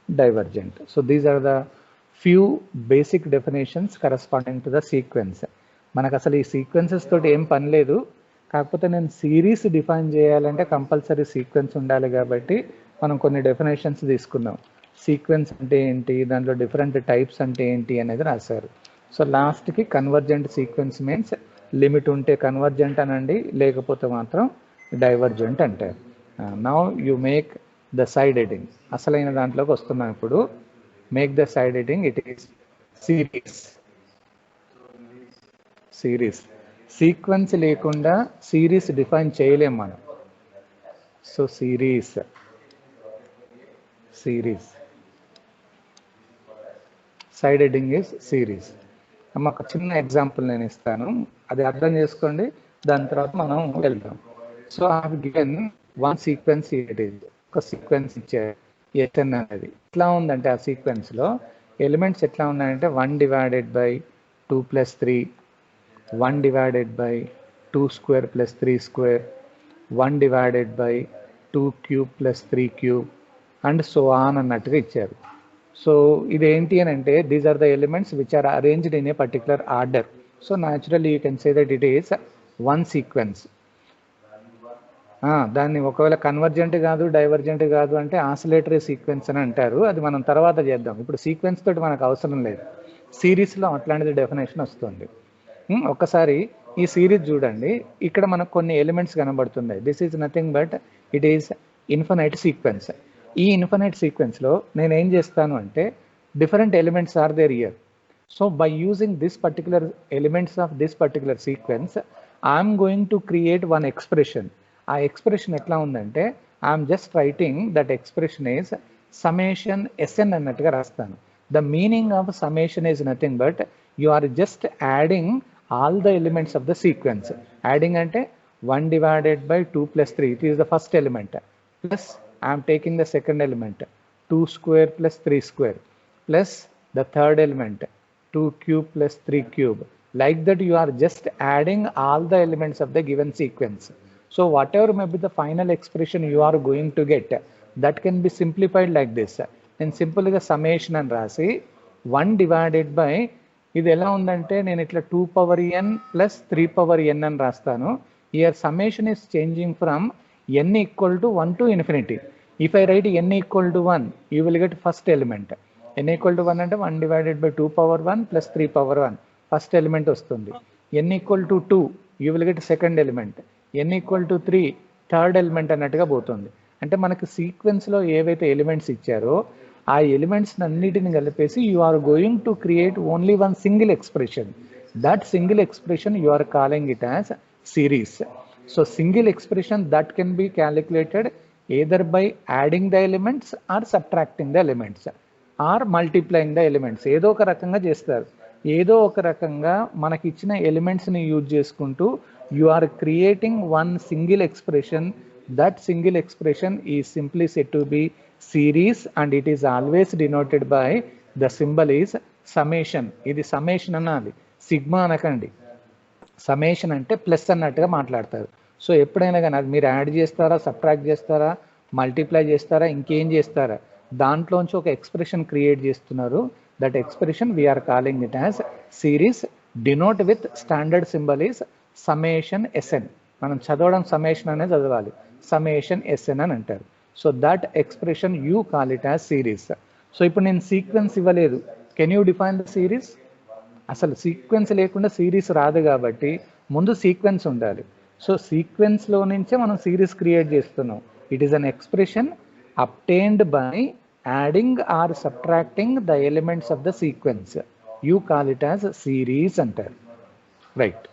divergent. So these are the few basic definitions corresponding to the sequence. మనకు అసలు ఈ sequences తోటి ఏం పని లేదు, కాకపోతే నేను సిరీస్ డిఫైన్ చేయాలంటే కంపల్సరీ సీక్వెన్స్ ఉండాలి కాబట్టి మనం కొన్ని డెఫినేషన్స్ తీసుకున్నాం. సీక్వెన్స్ అంటే ఏంటి, దాంట్లో డిఫరెంట్ టైప్స్ అంటే ఏంటి అనేది రాశారు. సో లాస్ట్కి కన్వర్జెంట్ సీక్వెన్స్ మీన్స్ లిమిట్ ఉంటే కన్వర్జెంట్ అనండి, లేకపోతే మాత్రం డైవర్జెంట్ అంటారు. Now you make the side heading. అసలైన దాంట్లోకి వస్తున్నాం ఇప్పుడు. Make the side heading. It is series. Sequence లేకుండా సిరీస్ డిఫైన్ చేయలేం మనం. So series side heading is series. అమ్మ ఒక చిన్న ఎగ్జాంపుల్ నేను ఇస్తాను, అది అర్థం చేసుకోండి, దాని తర్వాత మనం వెళ్దాం. So I have given one sequence. ఒక సీక్వెన్స్ ఇచ్చారు Sn అనేది. ఎట్లా ఉందంటే ఆ సీక్వెన్స్లో ఎలిమెంట్స్ ఎట్లా ఉన్నాయంటే 1 divided by 2 plus 3, 1 divided by 2 square plus 3 square, 1 divided by 2 cube plus 3 cube and so on అన్నట్టుగా ఇచ్చారు. సో ఇదేంటి అని అంటే these are the elements which are arranged in a particular order. So naturally you can say that it is one sequence. దాన్ని ఒకవేళ convergent కాదు divergent కాదు అంటే ఆసిలేటరీ సీక్వెన్స్ అని అంటారు. అది మనం తర్వాత చేద్దాం. ఇప్పుడు సీక్వెన్స్ తోటి మనకు అవసరం లేదు. సిరీస్లో అట్లాంటిది డెఫినేషన్ వస్తుంది. ఒక్కసారి ఈ సిరీస్ చూడండి, ఇక్కడ మనకు కొన్ని ఎలిమెంట్స్ కనబడుతున్నాయి. This is nothing but it is infinite sequence. ఈ ఇన్ఫినైట్ సీక్వెన్స్లో నేను ఏం చేస్తాను అంటే different elements are there here. So by using this particular elements of this particular sequence I'm going to create one expression. ఆ expression ఎట్లా ఉందంటే I'm just writing that expression is summation s n అన్నట్టుగా రాస్తాను. The meaning of summation is nothing but you are just adding all the elements of the sequence. Adding అంటే 1 divided by 2 plus 3, it is the first element, plus I am taking the second element 2 square plus 3 square, plus the third element 2 cube plus 3 cube. Like that you are just adding all the elements of the given sequence. So whatever may be the final expression you are going to get, that can be simplified like this. And simple summation and rasi 1 divided by ఇది ఎలా ఉందంటే నేను ఇట్లా 2 power n plus 3 power n అని రాస్తాను. Here summation is changing from n equal to 1 to infinity. If I write n equal to 1, you will get first element. n equal to 1 అంటే 1 divided by 2 power 1 plus 3 power 1. First element వస్తుంది. n equal to 2, you will get second element. n equal to 3, third element అన్నట్టుగా పోతుంది. అంటే మనకి సీక్వెన్స్లో ఏవైతే elements ఇచ్చారో ఆ elements అన్నిటిని కలిపేసి you are going to create only one single expression. That single expression you are calling it as series. So single expression that can be calculated either by adding the elements or subtracting the elements or multiplying the elements. ఏదో ఒక రకంగా చేస్తారు. ఏదో ఒక రకంగా మనకి ఇచ్చిన ఎలిమెంట్స్ని యూజ్ చేసుకుంటూ you are creating one single expression. That single expression is simply said to be series and it is always denoted by the symbol is summation. ఇది సಮೇషన్ అనాలి, సిగ్మా అనకండి. సಮೇషన్ అంటే ప్లస్ అన్నట్టుగా మాట్లాడతారు. సో ఎప్పుడైనా కానీ అది మీరు యాడ్ చేస్తారా, సబ్ట్రాక్ట్ చేస్తారా, మల్టిప్లై చేస్తారా, ఇంకేం చేస్తారా, దాంట్లోంచి ఒక ఎక్స్ప్రెషన్ క్రియేట్ చేస్తున్నారు. That expression we're calling it as series. Denote with standard symbol is summation S n. మనం చదవడం సಮೇషన్ అనేది చదవాలి, సಮೇషన్ ఎస్ఎన్ అని అంటారు. So that expression you call it as series. So ఇప్పుడు నేను సీక్వెన్స్ ఇవ్వలేదు, can you define the series? అసలు సీక్వెన్స్ లేకుండా సిరీస్ రాదు కాబట్టి ముందు సీక్వెన్స్ ఉండాలి. సో సీక్వెన్స్లో నుంచే మనం సిరీస్ క్రియేట్ చేస్తున్నాం. It is an expression obtained by adding or subtracting the elements of the sequence. You call it as series అంటారు. రైట్,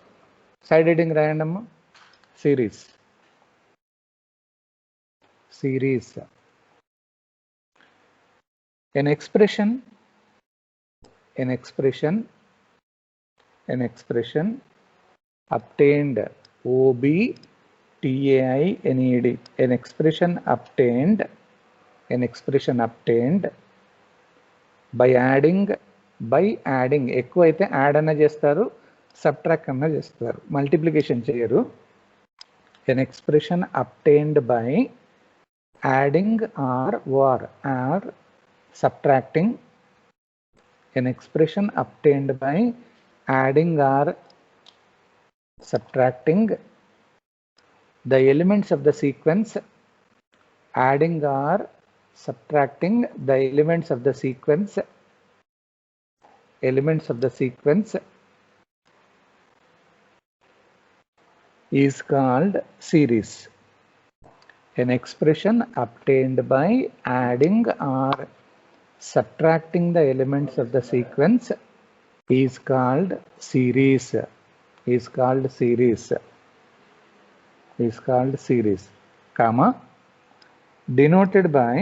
సైడ్ హెడ్డింగ్ రాయండి అమ్మ. Series, series. An expression, an expression, an expression obtained, OBTAINED, an expression obtained, an expression obtained by adding, ఎక్కువ అయితే add అన్న చేస్తారు, subtract అన్న చేస్తారు, multiplication చేయరు. an expression obtained by adding or subtracting, an expression obtained by adding or subtracting the elements of the sequence, adding or subtracting the elements of the sequence, elements of the sequence is called series. An expression obtained by adding or subtracting the elements of the sequence is called series. Is called series, is called series, comma, denoted by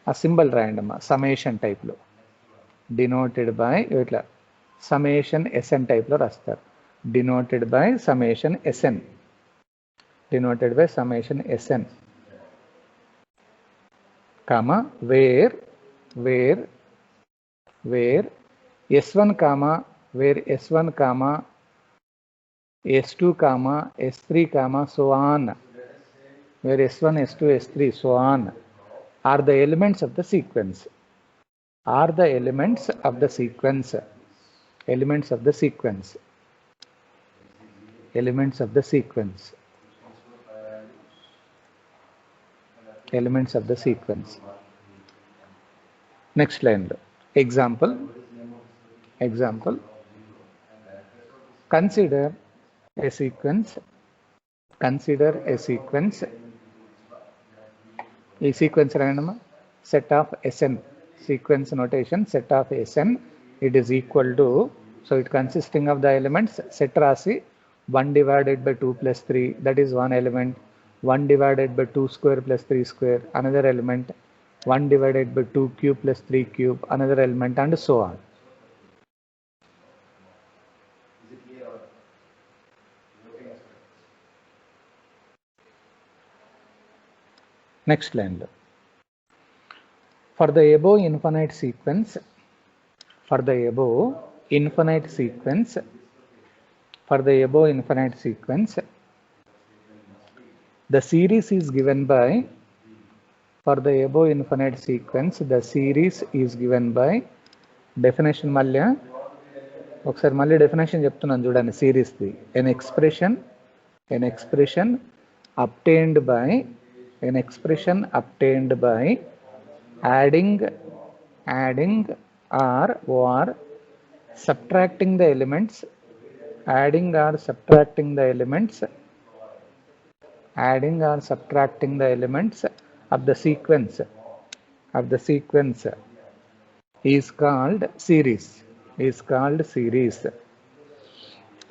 a symbol random summation type lo, denoted by itla summation sn type lo rastaru, denoted by summation sn, denoted by summation sn, comma, where S1 comma, where S1 comma, S2 comma, S3 comma, so on, where S1, S2, S3, so on are the elements of the sequence, are the elements of the sequence, elements of the sequence, elements of the sequence, elements of the sequence. Next line, example, consider a sequence, a sequence random set of Sn, sequence notation set of Sn, it is equal to, so it consisting of the elements set rasi 1 divided by 2 plus 3, that is one element, 1 divided by 2 square plus 3 square, another element, 1 divided by 2 cube plus 3 cube, another element, and so on. Next line, for the above infinite sequence, for the above infinite sequence, the series is given by For the above infinite sequence, the series is given by definition. మళ్ళీ ఒకసారి మళ్ళీ definition చెప్తున్నాను చూడండి సిరీస్ది. an expression obtained by adding or subtracting the elements of the sequence is called series,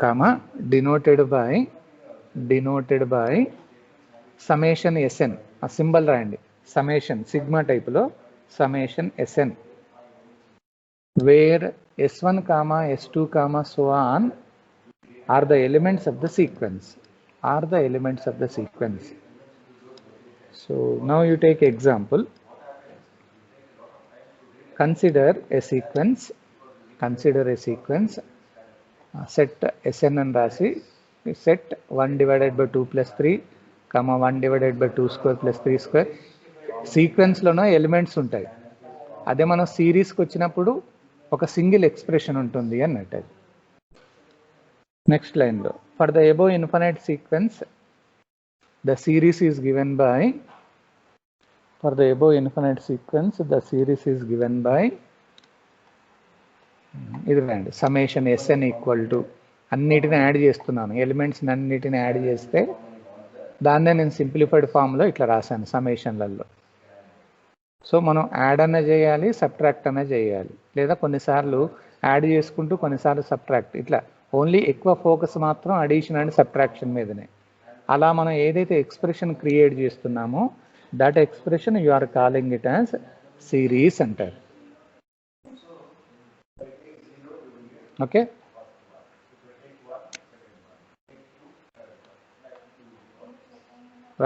comma denoted by summation sn. ఆ symbol రాయండి, summation sigma టైపులో summation sn, where s1 comma s2 comma so on are the elements of the sequence. So now you take example. Consider a sequence, set sn and rasi, set 1 divided by 2 plus 3 comma 1 divided by 2 square plus 3 square. Sequence లోనో elements ఉంటాయి, అదే మనం సిరీస్కి వచ్చినప్పుడు ఒక single expression ఉంటుంది అన్నట్టు. Next లైన్లో for the above infinite sequence the series is given by ఇది రండి సమేషన్ ఎస్ఎన్ ఈక్వల్ టు అన్నిటిని యాడ్ చేస్తున్నాను, ఎలిమెంట్స్ అన్నిటిని యాడ్ చేస్తే దాన్నే నేను సింప్లిఫైడ్ ఫామ్లో ఇట్లా రాశాను సమేషన్లలో. సో మనం యాడ్ అన్న చేయాలి, సబ్ట్రాక్ట్ అన్న చేయాలి, లేదా కొన్నిసార్లు యాడ్ చేసుకుంటూ కొన్నిసార్లు సబ్ట్రాక్ట్, ఇట్లా ఓన్లీ ఎక్కువ ఫోకస్ మాత్రం అడిషన్ అండ్ సబ్ట్రాక్షన్ మీదనే. అలా మనం ఏదైతే ఎక్స్ప్రెషన్ క్రియేట్ చేస్తున్నామో that expression you are calling it as series అంటారు. ఓకే,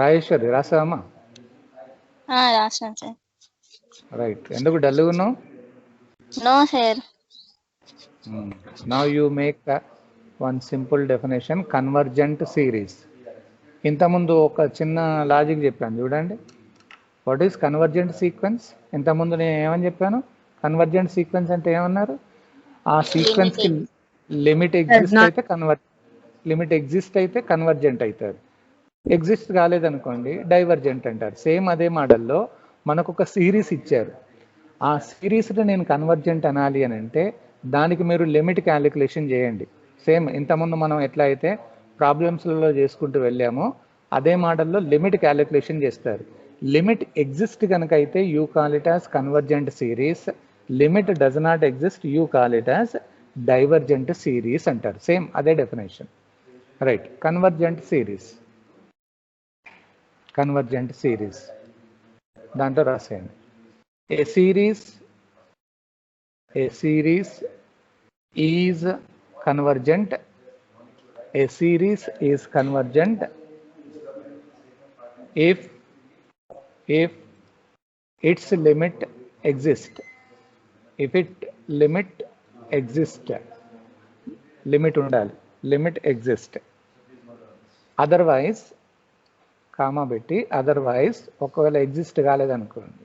రాజేశ్వరి రాసావమ్మా? రాసాను సార్. రైట్, ఎందుకు డల్గా ఉన్నావు? No sir. Now you make one simple definition, convergent series. ఇంతకుముందు ఒక చిన్న లాజిక్ చెప్పాను చూడండి. What is convergent sequence? ఇంతకుముందు నేను ఏమని చెప్పాను? కన్వర్జెంట్ సీక్వెన్స్ అంటే ఏమన్నారు? ఆ సీక్వెన్స్కి లిమిట్ ఎగ్జిస్ట్ అయితే కన్వర్జెంట్ అవుతారు, ఎగ్జిస్ట్ కాలేదనుకోండి డైవర్జెంట్ అంటారు. సేమ్ అదే మోడల్లో మనకు ఒక సిరీస్ ఇచ్చారు, ఆ సిరీస్లో నేను కన్వర్జెంట్ అనాలి అని అంటే దానికి మీరు లిమిట్ క్యాలిక్యులేషన్ చేయండి. సేమ్ ఇంతకుముందు మనం ఎట్లా అయితే ప్రాబ్లమ్స్లలో చేసుకుంటూ వెళ్ళామో అదే మోడల్లో లిమిట్ క్యాలిక్యులేషన్ చేస్తారు. లిమిట్ ఎగ్జిస్ట్ కనుక అయితే you call it as convergent series, limit does not exist you call it as divergent series అంటారు. సేమ్ అదే డెఫినేషన్. రైట్, కన్వర్జెంట్ సిరీస్ దాంట్లో రాసేయండి. A series is convergent, if its limit exists. Limit ఉండాలి, limit exist. Otherwise comma పెట్టి otherwise, ఒకవేళ exist కాలేదనుకోండి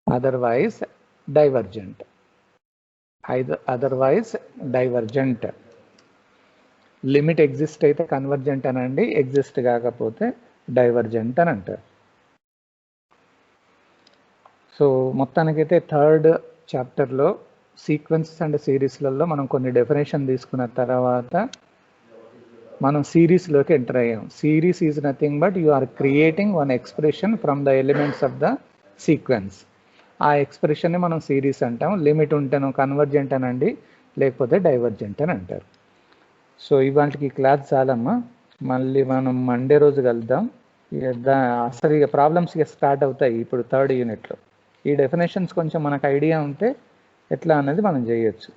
otherwise divergent. Limit exist అయితే convergent అనండి, ఎగ్జిస్ట్ కాకపోతే డైవర్జెంట్ అని అంటారు. సో మొత్తానికైతే థర్డ్ చాప్టర్లో సీక్వెన్సెస్ అండ్ సిరీస్లలో మనం కొన్ని డెఫినేషన్ తీసుకున్న తర్వాత మనం సిరీస్లోకి ఎంటర్ అయ్యాం. Series is nothing but you are creating one expression from the elements of the sequence. ఆ ఎక్స్ప్రెషన్ని మనం సిరీస్ అంటాం. లిమిట్ ఉంటేనో కన్వర్జెంట్ అనండి, లేకపోతే డైవర్జెంట్ అని అంటారు. సో ఇవాళకి క్లాస్ చాలమ్మా, మళ్ళీ మనం మండే రోజు కలుద్దాం. అసలు ఇక ప్రాబ్లమ్స్ ఇక స్టార్ట్ అవుతాయి ఇప్పుడు థర్డ్ యూనిట్లో. ఈ డెఫినేషన్స్ కొంచెం మనకు ఐడియా ఉంటే ఎట్లా అనేది మనం చేయొచ్చు.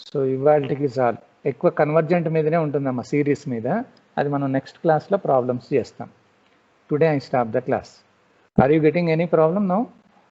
సో ఇవాళకి చాలు, ఎక్కువ కన్వర్జెంట్ మీదనే ఉంటుందమ్మా సిరీస్ మీద, అది మనం నెక్స్ట్ క్లాస్లో ప్రాబ్లమ్స్ చేస్తాం. Today I stop the class. Are you getting any problem now?